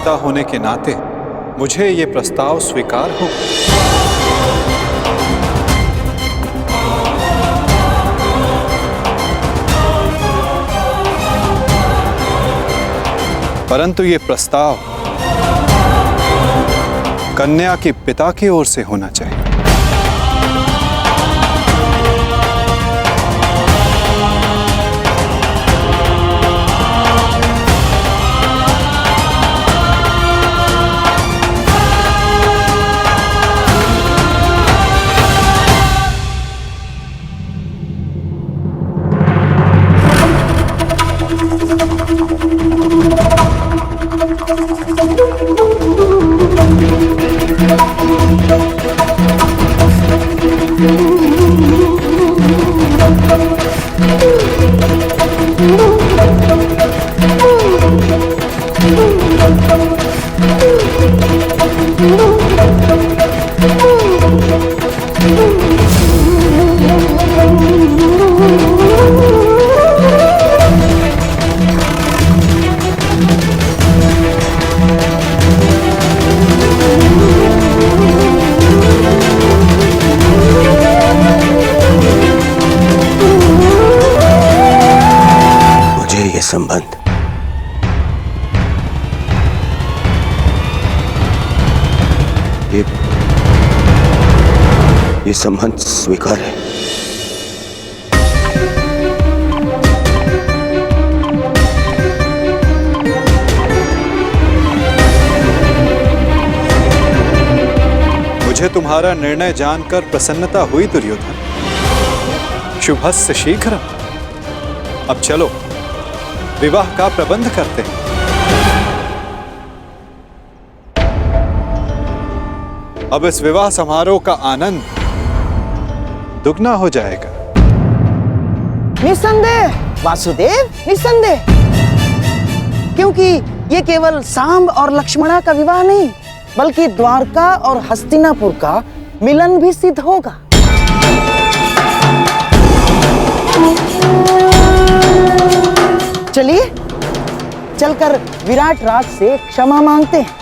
पिता होने के नाते मुझे ये प्रस्ताव स्वीकार हो। परंतु ये प्रस्ताव कन्या के पिता की ओर से होना चाहिए। संबंध ये संबंध स्वीकार है। मुझे तुम्हारा निर्णय जानकर प्रसन्नता हुई दुर्योधन। शुभस्य शीघ्रम। अब चलो विवाह का प्रबंध करते हैं। अब इस विवाह समारोह का आनंद दुगना हो जाएगा। निसंदेह वासुदेव, निसंदेह, क्योंकि ये केवल सांब और लक्ष्मणा का विवाह नहीं, बल्कि द्वारका और हस्तिनापुर का मिलन भी सिद्ध होगा। चलिए चलकर विराट राज से क्षमा मांगते हैं।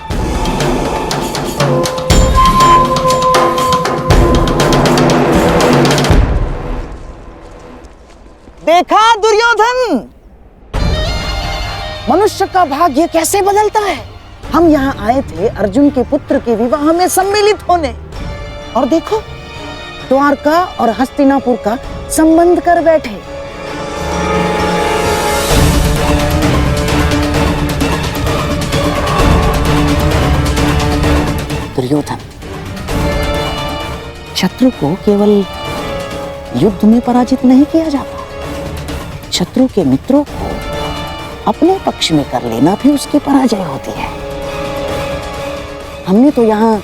देखा दुर्योधन, मनुष्य का भाग्य कैसे बदलता है। हम यहाँ आए थे अर्जुन के पुत्र के विवाह में सम्मिलित होने, और देखो द्वारका और हस्तिनापुर का संबंध कर बैठे। दुर्योधन, शत्रु को केवल युद्ध में पराजित नहीं किया जाता, शत्रु के मित्रों को अपने पक्ष में कर लेना भी उसकी पराजय होती है। हमने तो यहाँ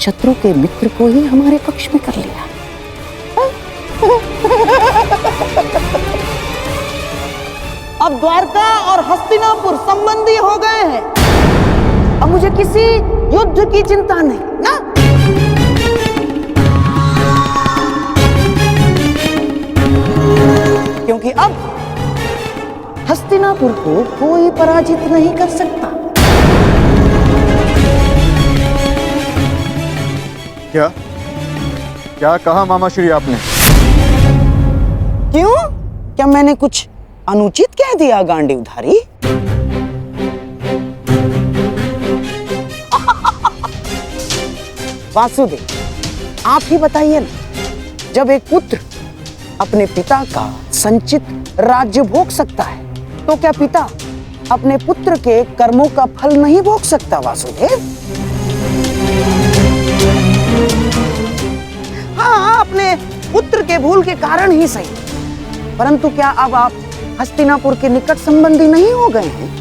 शत्रु के मित्र को ही हमारे पक्ष में कर लिया। अब द्वारका और हस्तिनापुर संबंधी हो गए हैं। अब मुझे किसी युद्ध की चिंता नहीं ना। क्योंकि अब हस्तिनापुर को कोई पराजित नहीं कर सकता। क्या क्या कहा मामाश्री आपने? क्यों? क्या मैंने कुछ अनुचित कह दिया गांडीवधारी? वासुदेव, आप ही बताइए ना, जब एक पुत्र अपने पिता का संचित राज्य भोग सकता है, तो क्या पिता अपने पुत्र के कर्मों का फल नहीं भोग सकता? वासुदेव, हाँ, अपने पुत्र के भूल के कारण ही सही, परंतु क्या अब आप हस्तिनापुर के निकट संबंधी नहीं हो गए हैं?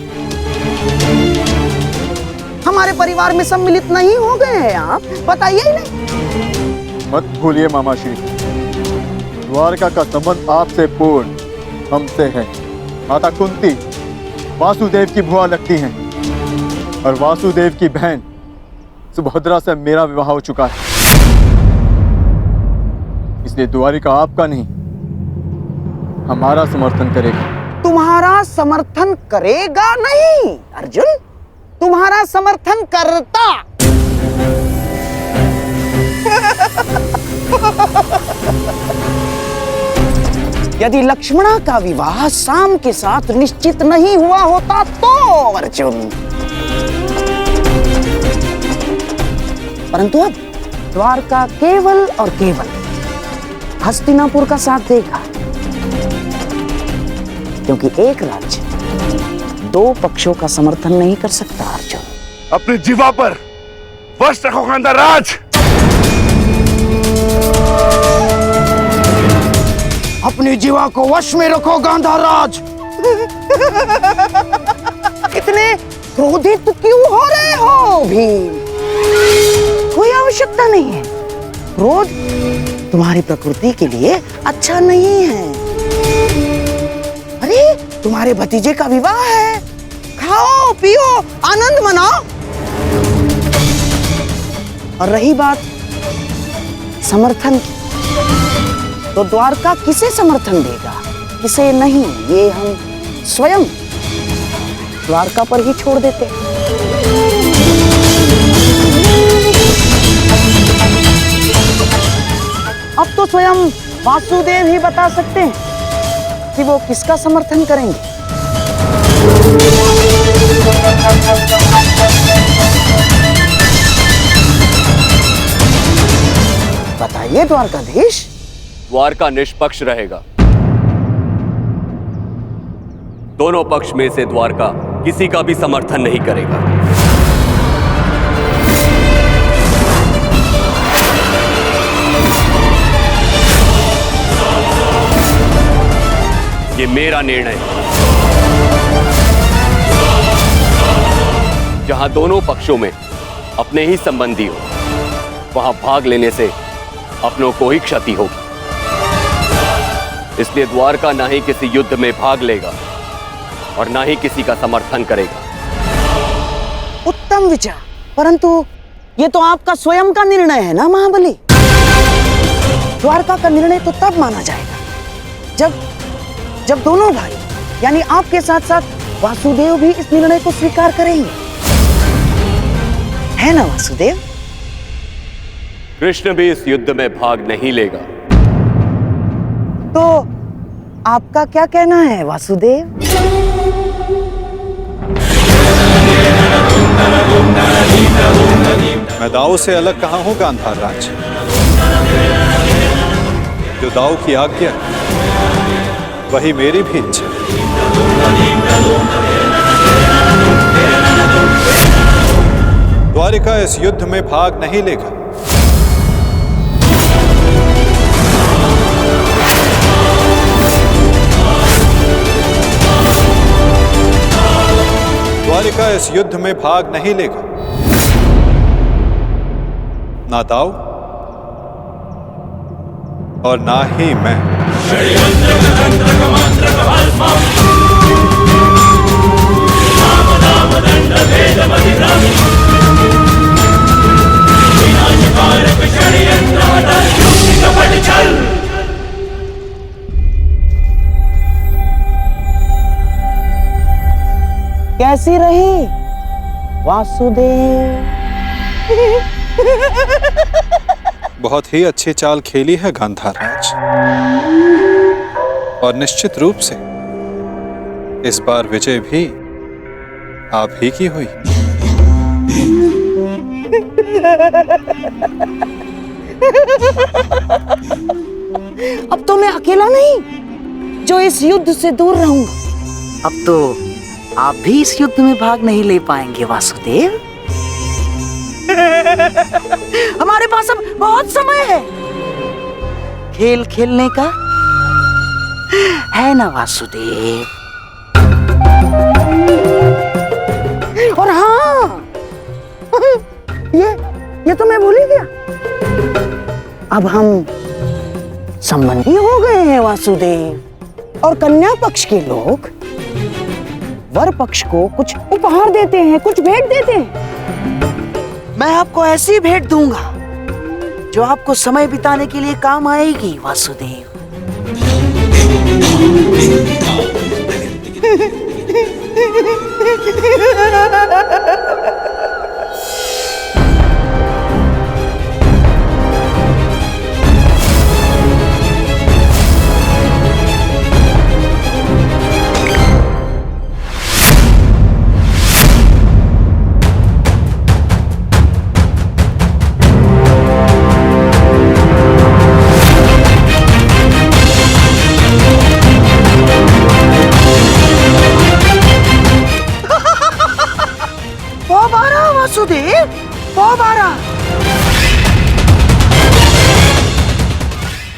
हमारे परिवार में सम्मिलित नहीं हो गए हैं आप? बताइए ही नहीं। मत भूलिए मामाश्री, द्वारका का संबंध आपसे पूर्ण हमसे है। माता कुंती वासुदेव की भुआ लगती हैं, और वासुदेव की बहन सुभद्रा से मेरा विवाह हो चुका है। इसलिए द्वारिका आपका नहीं, हमारा समर्थन करेगा। तुम्हारा समर्थन करेगा नहीं अर्जुन, तुम्हारा समर्थन करता। यदि लक्ष्मणा का विवाह साम के साथ निश्चित नहीं हुआ होता तो अर्जुन, परंतु अब द्वारका केवल और केवल हस्तिनापुर का साथ देगा, क्योंकि एक राज्य दो पक्षों का समर्थन नहीं कर सकता। अर्जुन, अपनी जीवा पर वश रखो गांधार राज। अपनी जीवा को वश में रखो गांधार राज। कितने क्रोधित क्यों हो रहे हो भीम? कोई आवश्यकता नहीं है। क्रोध तुम्हारी प्रकृति के लिए अच्छा नहीं है। अरे तुम्हारे भतीजे का विवाह है, खाओ पियो आनंद मनाओ। और रही बात समर्थन की, तो द्वारका किसे समर्थन देगा किसे नहीं, ये हम स्वयं द्वारका पर ही छोड़ देते। अब तो स्वयं वासुदेव ही बता सकते हैं कि वो किसका समर्थन करेंगे। बताइए द्वारकाधीश। द्वारका निष्पक्ष रहेगा। दोनों पक्ष में से द्वारका किसी का भी समर्थन नहीं करेगा। ये मेरा निर्णय है। जहां दोनों पक्षों में अपने ही संबंधी हो, वहां भाग लेने से अपनों को ही क्षति होगी। इसलिए द्वारका ना ही किसी युद्ध में भाग लेगा और ना ही किसी का समर्थन करेगा। उत्तम विचार, परंतु ये तो आपका स्वयं का निर्णय है ना महाबली। द्वारका का निर्णय तो तब माना जाएगा जब दोनों भाई यानी आपके साथ साथ वासुदेव भी इस निर्णय को स्वीकार करेंगे, है ना वासुदेव? कृष्ण भी इस युद्ध में भाग नहीं लेगा। तो आपका क्या कहना है वासुदेव? मैं दाऊ से अलग कहाँ हूं गांधार राज। जो दाऊ की आज्ञा वही मेरी भी इच्छा। द्वारिका इस युद्ध में भाग नहीं लेगा। द्वारिका इस युद्ध में भाग नहीं लेगा। ना दाऊ और ना ही मैं। कैसी रही वासुदेव? बहुत ही अच्छी चाल खेली है गांधार राज, और निश्चित रूप से इस बार विजय भी आप ही की हुई। अब तो मैं अकेला नहीं जो इस युद्ध से दूर रहूंगा। अब तो आप भी इस युद्ध में भाग नहीं ले पाएंगे वासुदेव। हमारे पास अब बहुत समय है खेल खेलने का, है ना वासुदेव? और हाँ, ये तो मैं भूल ही गया। अब हम संबंधी हो गए हैं वासुदेव, और कन्या पक्ष के लोग वर पक्ष को कुछ उपहार देते हैं, कुछ भेंट देते हैं। मैं आपको ऐसी भेंट दूंगा जो आपको समय बिताने के लिए काम आएगी वासुदेव।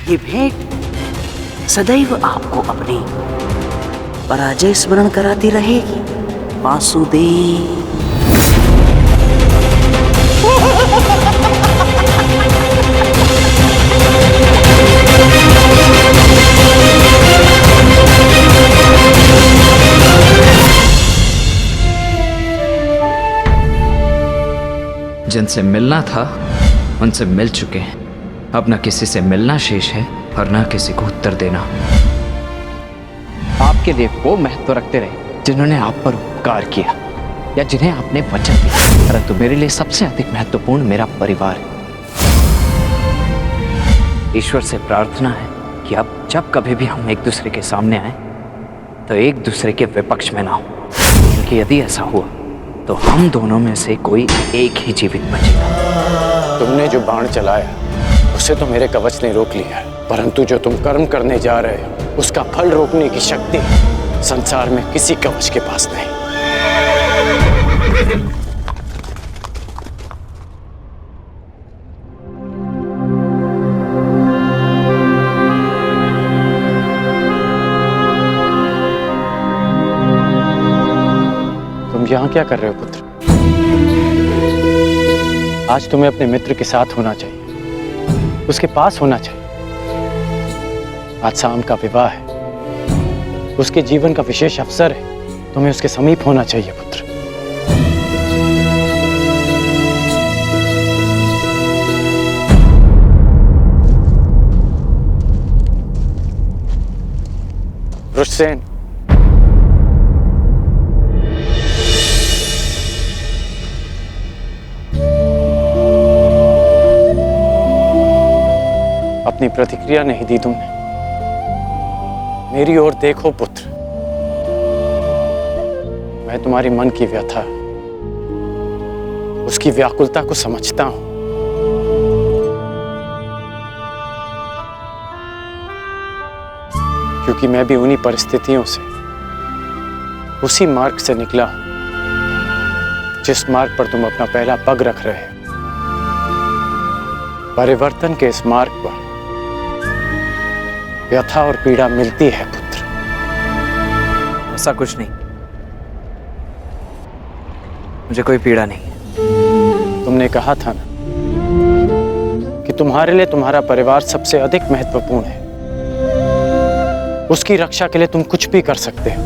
ये भेंट सदैव आपको अपनी पराजय स्मरण कराती रहेगी वासुदेव। जिनसे मिलना था उनसे मिल चुके हैं। अब न किसी से मिलना शेष है और न किसी को उत्तर देना। आपके लिए वो महत्व रखते रहे जिन्होंने आप पर उपकार किया या जिन्हें आपने वचन दिया, परंतु मेरे लिए सबसे अधिक महत्वपूर्ण मेरा परिवार है। ईश्वर से प्रार्थना है कि अब जब कभी भी हम एक दूसरे के सामने आए तो एक दूसरे के विपक्ष में ना हो, क्योंकि यदि ऐसा हुआ तो हम दोनों में से कोई एक ही जीवित बचेगा। तुमने जो बाण चलाया उसे तो मेरे कवच ने रोक लिया है, परंतु जो तुम कर्म करने जा रहे हो उसका फल रोकने की शक्ति संसार में किसी कवच के पास नहीं। तुम यहाँ क्या कर रहे हो पुत्र? आज तुम्हें अपने मित्र के साथ होना चाहिए, उसके पास होना चाहिए। आज शाम का विवाह है, उसके जीवन का विशेष अवसर है, तुम्हें उसके समीप होना चाहिए पुत्र। रुष्सेन, अपनी प्रतिक्रिया नहीं दी तुमने। मेरी ओर देखो पुत्र, मैं तुम्हारी मन की व्यथा, उसकी व्याकुलता को समझता हूं। क्योंकक्योंकि मैं भी उन्हीं परिस्थितियों से, उसी मार्ग से निकला हूं जिस मार्ग पर तुम अपना पहला पग रख रहे हो। परिवर्तन के इस मार्ग पर व्यथा और पीड़ा मिलती है पुत्र। ऐसा कुछ नहीं, मुझे कोई पीड़ा नहीं। तुमने कहा था ना कि तुम्हारे लिए तुम्हारा परिवार सबसे अधिक महत्वपूर्ण है, उसकी रक्षा के लिए तुम कुछ भी कर सकते हो।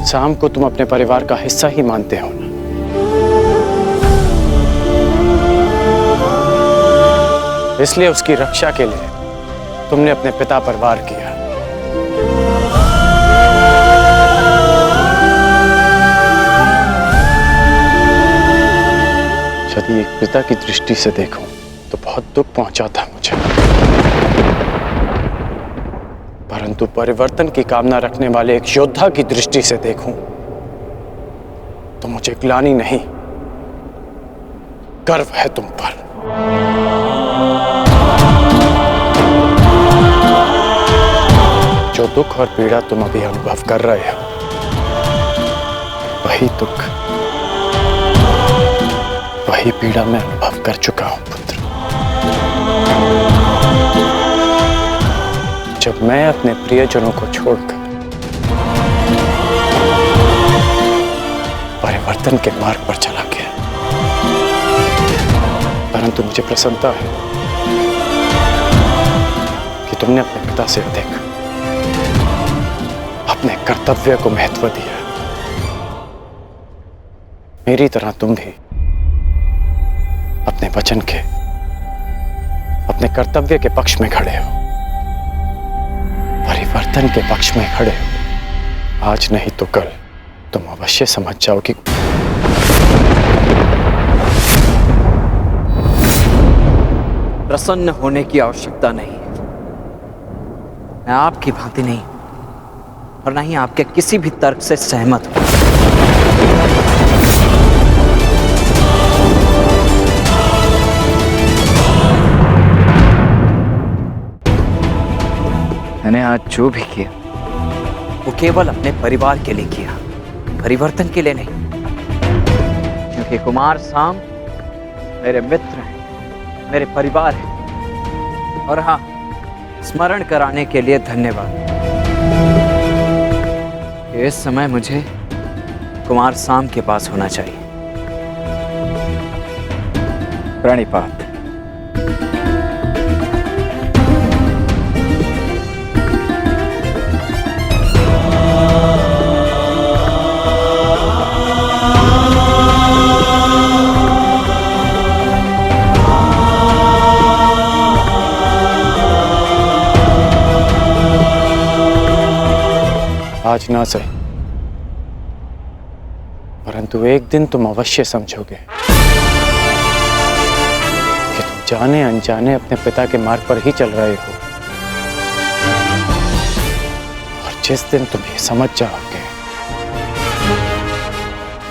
शाम को तुम अपने परिवार का हिस्सा ही मानते हो ना। इसलिए उसकी रक्षा के लिए तुमने अपने पिता पर वार किया। यदि एक पिता की दृष्टि से देखूं तो बहुत दुख पहुंचा था मुझे, परंतु परिवर्तन की कामना रखने वाले एक योद्धा की दृष्टि से देखूं तो मुझे ग्लानि नहीं, गर्व है तुम पर। जो दुख और पीड़ा तुम अभी अनुभव कर रहे हो, वही दुख, वही पीड़ा मैं अनुभव कर चुका हूं पुत्र। जब मैं अपने प्रियजनों को छोड़कर परिवर्तन के मार्ग पर चला गया, परंतु मुझे प्रसन्नता है कि तुमने अपने पिता से अधिक अपने कर्तव्य को महत्व दिया। मेरी तरह तुम भी अपने वचन के, अपने कर्तव्य के पक्ष में खड़े हो, परिवर्तन के पक्ष में खड़े हो। आज नहीं तो कल तुम अवश्य समझ जाओगे। प्रसन्न होने की आवश्यकता नहीं है। मैं आपकी भांति नहीं और ना ही आपके किसी भी तर्क से सहमत हूं। मैंने आज जो भी किया वो केवल अपने परिवार के लिए किया, परिवर्तन के लिए नहीं। क्योंकि कुमार साम मेरे मित्र हैं, मेरे परिवार है। और हाँ, स्मरण कराने के लिए धन्यवाद। इस समय मुझे कुमार साम के पास होना चाहिए। प्रणिपात। आज ना सही, परंतु एक दिन तुम अवश्य समझोगे कि तुम जाने अनजाने अपने पिता के मार्ग पर ही चल रहे हो। और जिस दिन तुम ये समझ जाओगे,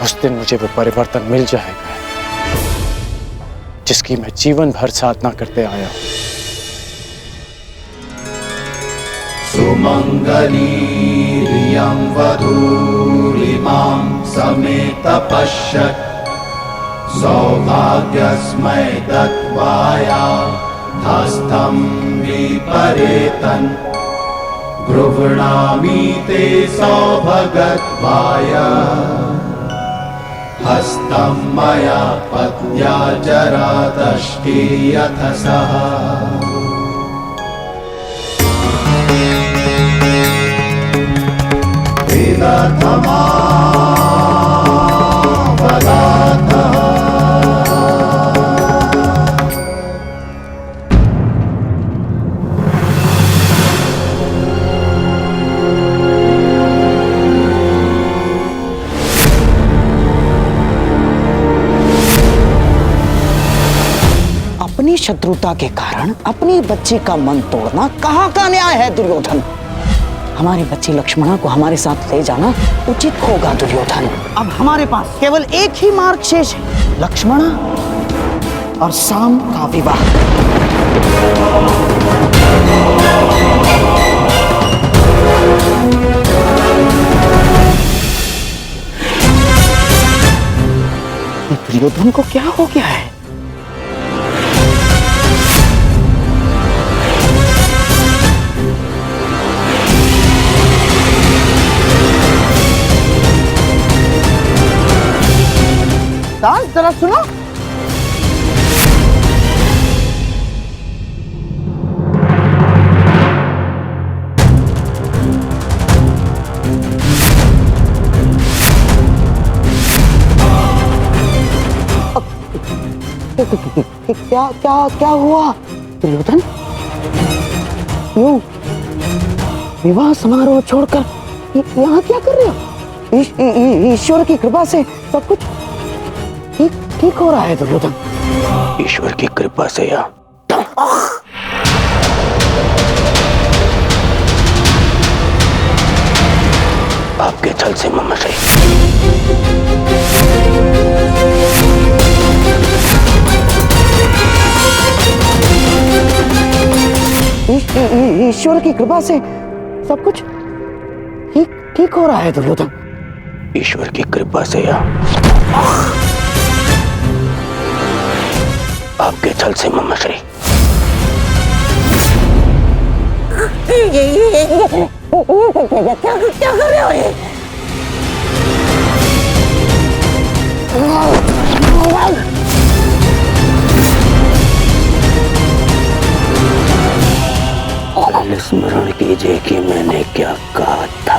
उस दिन मुझे वो परिवर्तन मिल जाएगा जिसकी मैं जीवन भर साधना करते आया हूं। सुमंगलीरियं वधूरिमां समेतपश्यत् सौभाग्यस्मै दत्वाया हस्तं विपरेतन् गृह्णामि ते सौभगत्वाय हस्तं मया पत्या जरादष्टे यथ सः। अपनी शत्रुता के कारण अपनी बच्ची का मन तोड़ना कहाँ का न्याय है दुर्योधन? हमारे बच्चे लक्ष्मणा को हमारे साथ ले जाना उचित होगा दुर्योधन। अब हमारे पास केवल एक ही मार्ग शेष है, लक्ष्मणा और साम का विवाह। दुर्योधन को क्या हो गया है? दास जरा सुनो। क्या क्या क्या हुआ दुर्योधन? क्यों विवाह समारोह छोड़कर यहाँ क्या कर रहे हो? ईश्वर की कृपा से सब कुछ ठीक हो रहा है दुर्योधन। ईश्वर की कृपा से या आपके छल से ममशई। ईश्वर की कृपा से सब कुछ ठीक हो रहा है दुर्योधन। ईश्वर की कृपा से या आपके छल से ममशई। क्या कर रहे हो ये? पहले स्मरण कीजिए कि मैंने क्या कहा था।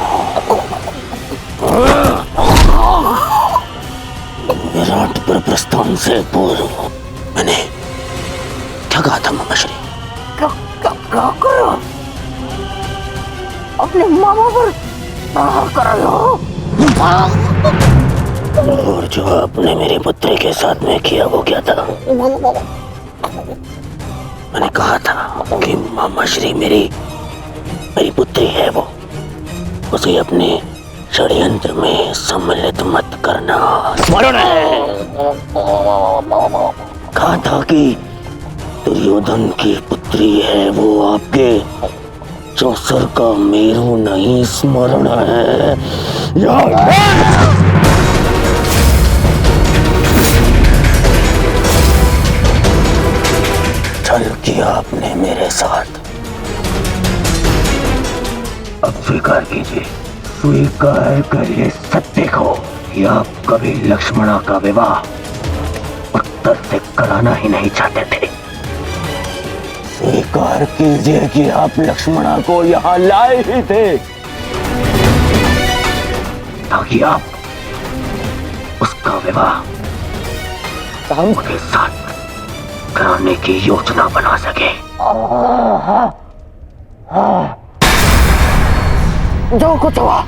विराट पर प्रस्थान से पूर्व मैंने क्या कहा था ममश्री? क्या करो? अपने मामा पर कर रहे हो? और जो आपने मेरी पुत्री के साथ में किया वो क्या था? मैंने कहा था कि मामाश्री मेरी पुत्री है, वो उसे अपने षड्यंत्र में सम्मिलित मत करना। स्मरण है कहा था कि दुर्योधन की पुत्री है वो आपके चौसर का मेरू नहीं। स्मरण है छल किया आपने मेरे साथ। अब स्वीकार कीजिए, स्वीकार करिए सत्य को कि आप कभी लक्ष्मणा का विवाह उत्तर से कराना ही नहीं चाहते थे। स्वीकार कीजिए कि आप लक्ष्मणा को यहां लाए ही थे ताकि आप उसका विवाह साम के साथ कराने की योजना बना सके। जो कुछ हुआ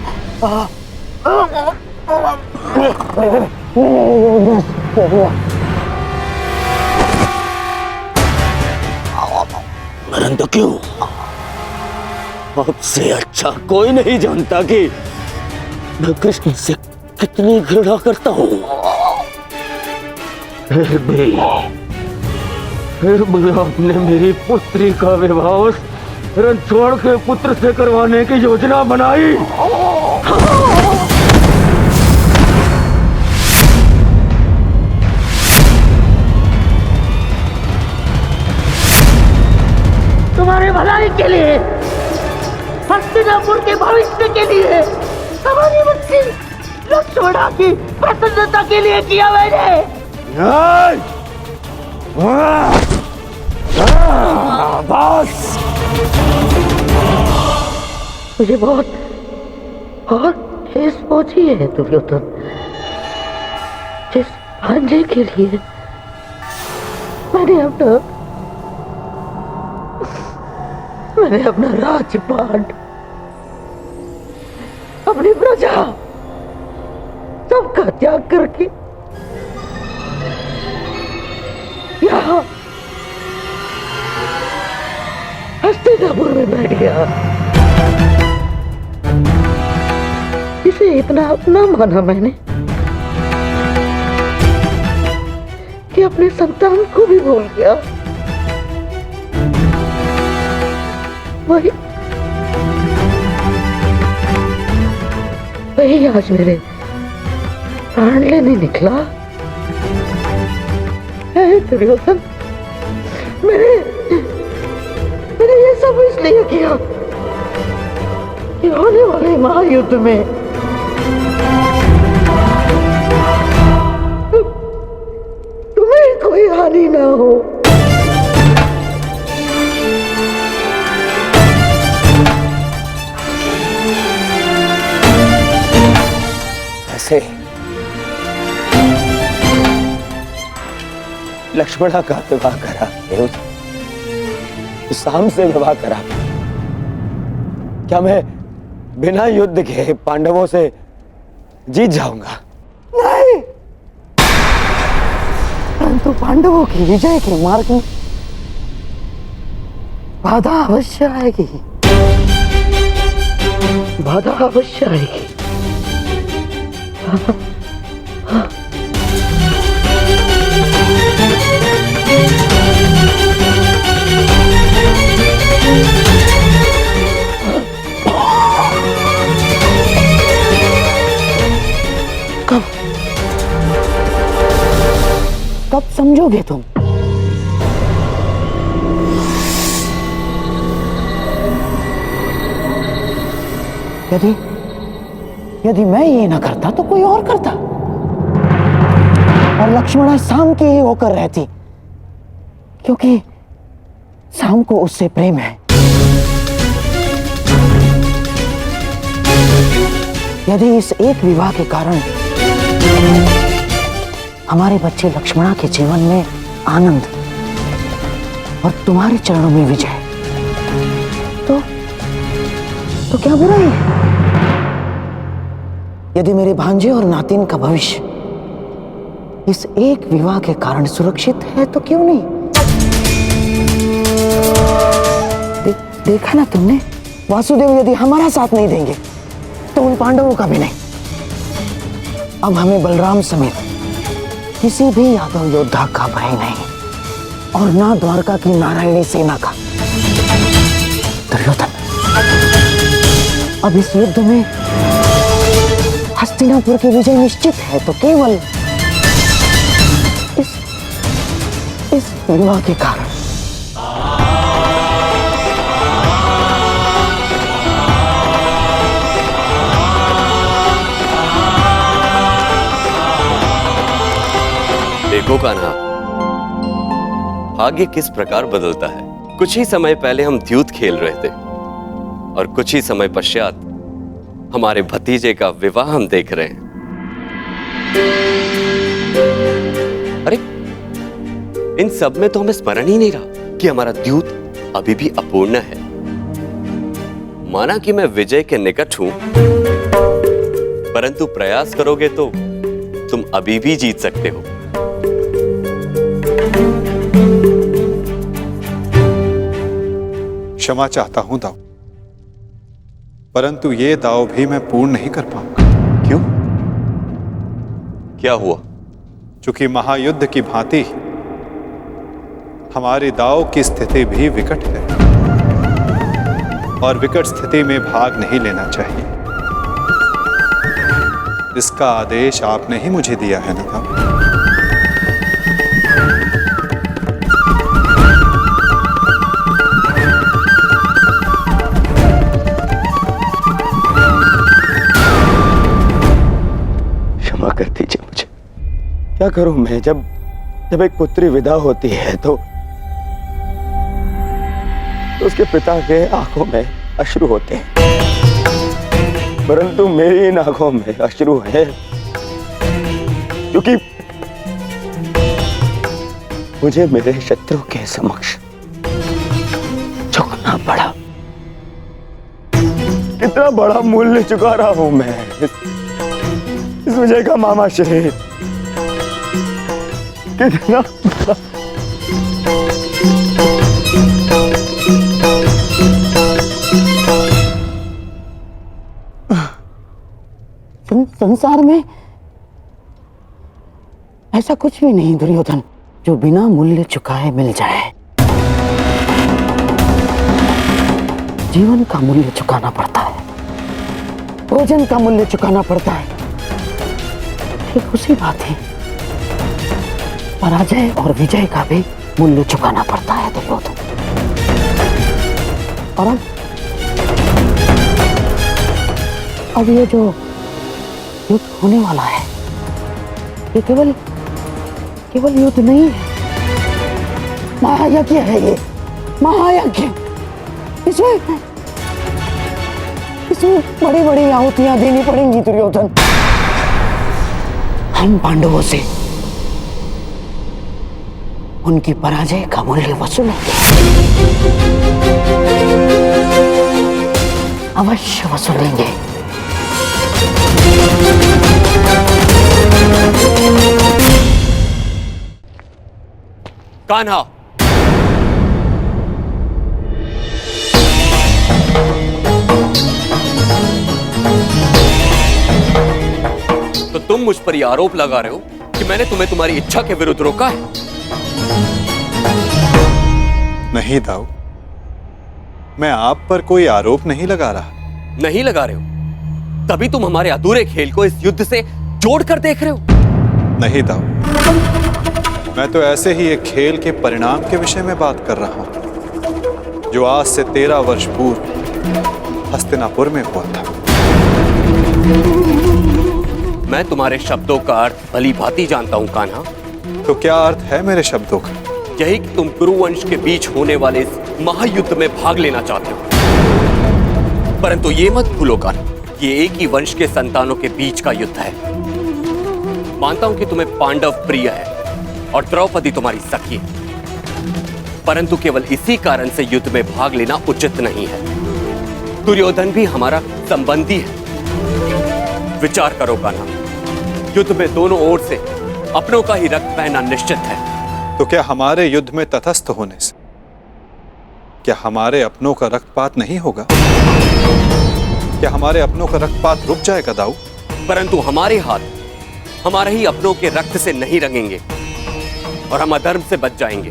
परंतु क्यों? आपसे अच्छा कोई नहीं जानता कि मैं कृष्ण से कितनी घृणा करता हूं। फिर भी आपने मेरी पुत्री का विवाह उस रणछोड़ के पुत्र से करवाने की योजना बनाई। तुम्हारे भलाई के लिए, हस्तिनापुर के भविष्य के लिए, हमारी बच्ची लक्ष्मणा की प्रसन्नता के लिए किया मैंने। बस मुझे बहुत ठेस पहुंची है दुर्योधन। जिस भांजे के लिए मैंने अपना राजपाट, अपनी प्रजा सबका त्याग करके यहाँ हस्तिनापुर में बैठ गया। इसे इतना अपना माना मैंने कि अपने संतान को भी भूल गया। वही आज मेरे प्राण लेने निकला। दुर्योधन, मैंने ये सब इसलिए किया कि होने वाले महायुद्ध में तुम्हें कोई हानि ना हो। ऐसे लक्ष्मणा का विवाह करा, साम से विवाह करा। क्या मैं बिना युद्ध के पांडवों से जीत जाऊंगा? नहीं, परंतु पांडवों की विजय के मार्ग में बाधा अवश्य आएगी। बाधा अवश्य आएगी। कब समझोगे तुम? यदि मैं ये ना करता तो कोई और करता, और लक्ष्मणा साम की ही होकर रहती, क्योंकि साम को उससे प्रेम है। यदि इस एक विवाह के कारण हमारे बच्चे लक्ष्मणा के जीवन में आनंद और तुम्हारे चरणों में विजय, तो क्या बुराई है? यदि मेरे भांजे और नातिन का भविष्य इस एक विवाह के कारण सुरक्षित है तो क्यों नहीं? देखा ना तुमने, वासुदेव यदि हमारा साथ नहीं देंगे तो उन पांडवों का भी नहीं। अब हमें बलराम समेत किसी भी यादव योद्धा का भय नहीं, और ना द्वारका की नारायणी सेना का। दुर्योधन, अब इस युद्ध में हस्तिनापुर की विजय निश्चित है तो केवल इस विवाह के कारण देखो कान्हा, भाग्य किस प्रकार बदलता है। कुछ ही समय पहले हम द्यूत खेल रहे थे और कुछ ही समय पश्चात हमारे भतीजे का विवाह हम देख रहे हैं। अरे इन सब में तो हमें स्मरण ही नहीं रहा कि हमारा द्यूत अभी भी अपूर्ण है। माना कि मैं विजय के निकट हूं, परंतु प्रयास करोगे तो तुम अभी भी जीत सकते हो। क्षमा चाहता हूं दाऊ, परंतु ये दाव भी मैं पूर्ण नहीं कर पाऊंगा। क्यों? क्या हुआ? चूंकि महायुद्ध की भांति हमारी दाव की स्थिति भी विकट है और विकट स्थिति में भाग नहीं लेना चाहिए। इसका आदेश आपने ही मुझे दिया है ना दाऊ? क्षमा कर दीजिए मुझे। क्या करूं मैं? जब एक पुत्री विदा होती है तो उसके पिता के आंखों में अश्रु होते हैं, परंतु मेरी इन आंखों में अश्रु है क्योंकि मुझे मेरे शत्रु के समक्ष झुकना पड़ा। कितना बड़ा मूल्य चुका रहा हूं मैं इस विजय का मामाश्री। कितना संसार में ऐसा कुछ भी नहीं दुर्योधन जो बिना मूल्य चुकाए मिल जाए। जीवन का मूल्य चुकाना पड़ता है, भोजन का मूल्य चुकाना पड़ता है। ठीक उसी बात है, पराजय और विजय का भी मूल्य चुकाना पड़ता है दुर्योधन। और अब ये जो युद्ध होने वाला है, ये केवल युद्ध नहीं है, महायज्ञ है। ये महायज्ञ, इसमें बड़ी बड़ी आहुतियां देनी पड़ेंगी दुर्योधन। हम पांडवों से उनकी पराजय का मूल्य वसूलेंगे, अवश्य वसूलेंगे। कान्हा, तो तुम मुझ पर यह आरोप लगा रहे हो कि मैंने तुम्हें तुम्हारी इच्छा के विरुद्ध रोका है? नहीं दाऊ, मैं आप पर कोई आरोप नहीं लगा रहा। नहीं लगा रहे हो, तभी तुम हमारे अधूरे खेल को इस युद्ध से जोड़कर देख रहे हो। नहीं दाऊ, मैं तो ऐसे ही एक खेल के परिणाम के विषय में बात कर रहा हूं जो आज से 13 वर्ष पूर्व हस्तिनापुर में हुआ था। मैं तुम्हारे शब्दों का अर्थ भली भांति जानता हूं कान्हा। तो क्या अर्थ है मेरे शब्दों का? यही कि तुम कुरुवंश के बीच होने वाले इस महायुद्ध में भाग लेना चाहते हो, परंतु ये मत भूलो कान्हा, ये एक ही वंश के संतानों के बीच का युद्ध है। मानता हूं कि तुम्हें पांडव प्रिय है और द्रौपदी तुम्हारी सखी है, परंतु केवल इसी कारण से युद्ध में भाग लेना उचित नहीं है। दुर्योधन भी हमारा संबंधी है। विचार करो कान्हा, युद्ध में दोनों ओर से अपनों का ही रक्त बहना निश्चित है। तो क्या हमारे युद्ध में तटस्थ होने से क्या हमारे अपनों का रक्तपात नहीं होगा? क्या हमारे अपनों का रक्तपात रुक जाएगा दाऊ? परंतु हमारे हाथ हमारे ही अपनों के रक्त से नहीं रंगेंगे और हम अधर्म से बच जाएंगे।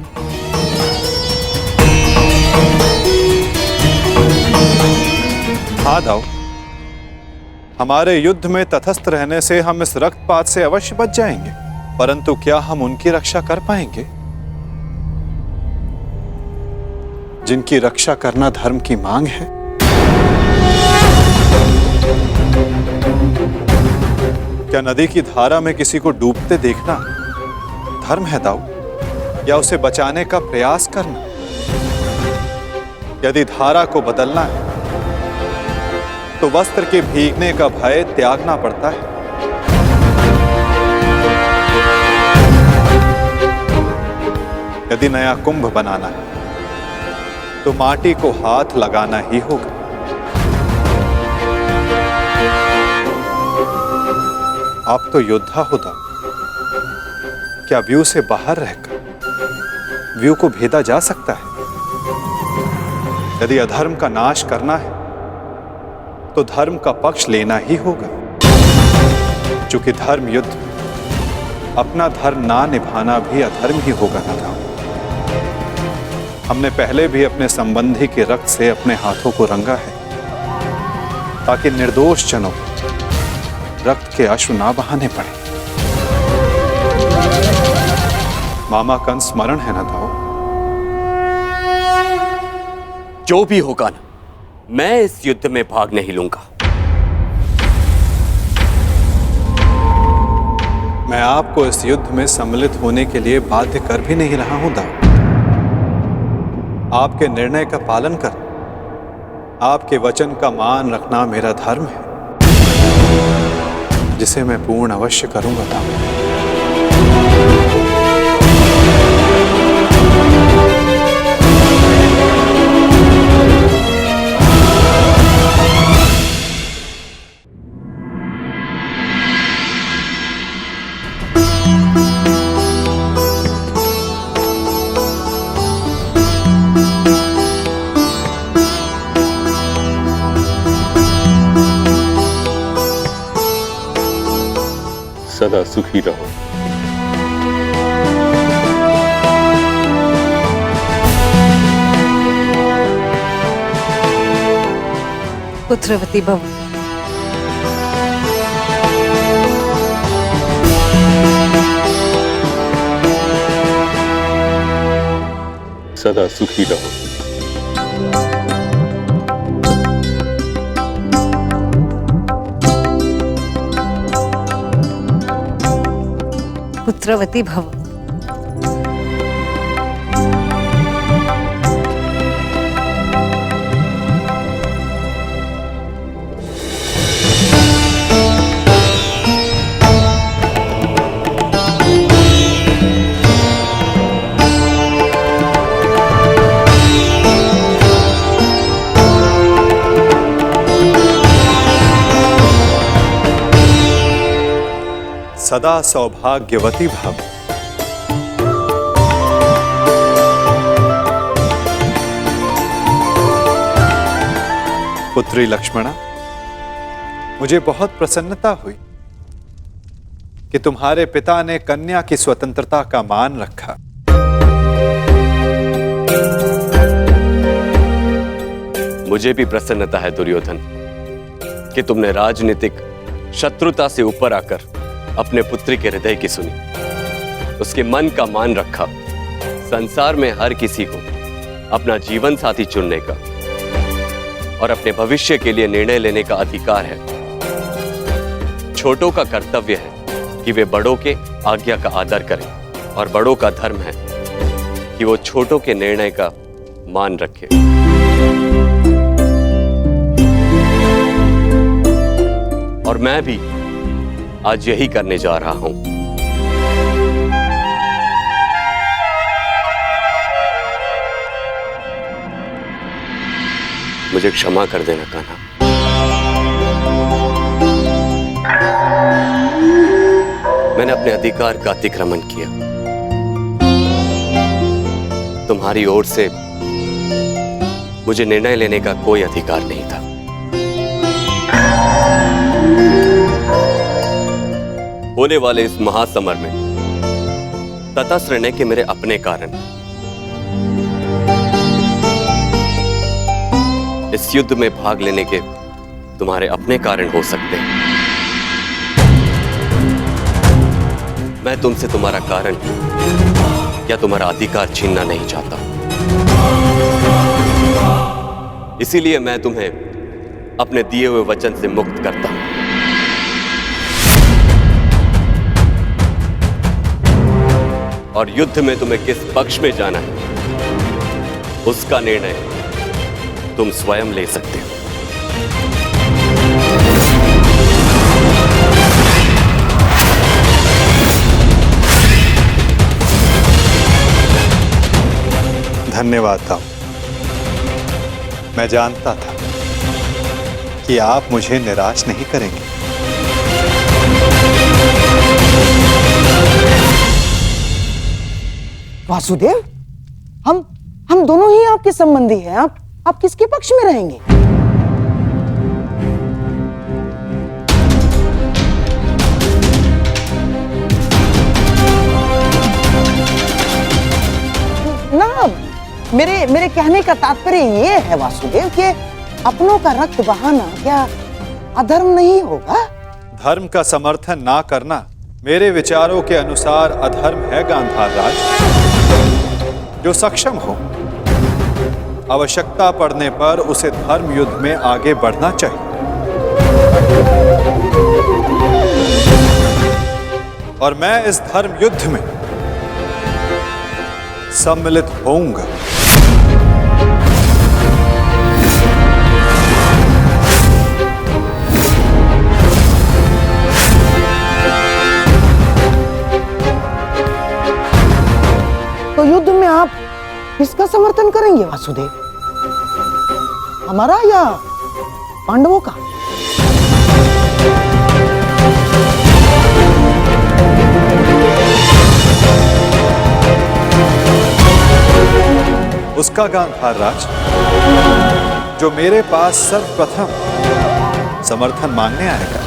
हाँ दाऊ, हमारे युद्ध में तटस्थ रहने से हम इस रक्तपात से अवश्य बच जाएंगे, परंतु क्या हम उनकी रक्षा कर पाएंगे जिनकी रक्षा करना धर्म की मांग है? क्या नदी की धारा में किसी को डूबते देखना धर्म है दाऊ, या उसे बचाने का प्रयास करना? यदि धारा को बदलना है तो वस्त्र के भीगने का भय त्यागना पड़ता है। यदि नया कुंभ बनाना है तो माटी को हाथ लगाना ही होगा। आप तो योद्धा हो दाऊ, क्या व्यू से बाहर रहकर व्यू को भेदा जा सकता है? यदि अधर्म का नाश करना है तो धर्म का पक्ष लेना ही होगा। चूंकि धर्म युद्ध, अपना धर्म ना निभाना भी अधर्म ही होगा ना दाऊ। हमने पहले भी अपने संबंधी के रक्त से अपने हाथों को रंगा है, ताकि निर्दोष जनों रक्त के अश्रु ना बहाने पड़े। मामा का स्मरण है ना दाऊ? जो भी होगा ना, मैं इस युद्ध में भाग नहीं लूंगा। मैं आपको इस युद्ध में सम्मिलित होने के लिए बाध्य कर भी नहीं रहा हूं दाऊ। आपके निर्णय का पालन कर, आपके वचन का मान रखना मेरा धर्म है, जिसे मैं पूर्ण अवश्य करूंगा दाऊ। सदा सुखी रहो। पुत्रवती भव। सदा सुखी रहो। पुत्रवती भव। सदा सौभाग्यवती भव। पुत्री लक्ष्मणा, मुझे बहुत प्रसन्नता हुई कि तुम्हारे पिता ने कन्या की स्वतंत्रता का मान रखा। मुझे भी प्रसन्नता है दुर्योधन कि तुमने राजनीतिक शत्रुता से ऊपर आकर अपने पुत्री के हृदय की सुनी, उसके मन का मान रखा। संसार में हर किसी को अपना जीवन साथी चुनने का और अपने भविष्य के लिए निर्णय लेने का अधिकार है। छोटों का कर्तव्य है कि वे बड़ों के आज्ञा का आदर करें, और बड़ों का धर्म है कि वो छोटों के निर्णय का मान रखें। और मैं भी आज यही करने जा रहा हूं। मुझे क्षमा कर देना कान्हा। मैंने अपने अधिकार का अतिक्रमण किया। तुम्हारी ओर से मुझे निर्णय लेने का कोई अधिकार नहीं था। होने वाले इस महासमर में तटस्थ रहने के मेरे अपने कारण, इस युद्ध में भाग लेने के तुम्हारे अपने कारण हो सकते हैं। मैं तुमसे तुम्हारा कारण या तुम्हारा अधिकार छीनना नहीं चाहता। इसीलिए मैं तुम्हें अपने दिए हुए वचन से मुक्त करता हूं। और युद्ध में तुम्हें किस पक्ष में जाना है उसका निर्णय तुम स्वयं ले सकते हो। धन्यवाद दाऊ। मैं जानता था कि आप मुझे निराश नहीं करेंगे। वासुदेव, हम दोनों ही आपके संबंधी हैं। आप किसके पक्ष में रहेंगे? ना, मेरे कहने का तात्पर्य ये है वासुदेव कि अपनों का रक्त बहाना क्या अधर्म नहीं होगा? धर्म का समर्थन ना करना मेरे विचारों के अनुसार अधर्म है गांधार राज। जो सक्षम हो, आवश्यकता पड़ने पर उसे धर्म युद्ध में आगे बढ़ना चाहिए। और मैं इस धर्म युद्ध में सम्मिलित होऊंगा। तो युद्ध में आप किसका समर्थन करेंगे वासुदेव? हमारा या पांडवों का? उसका गांधार राज जो मेरे पास सर्वप्रथम समर्थन मांगने आएगा।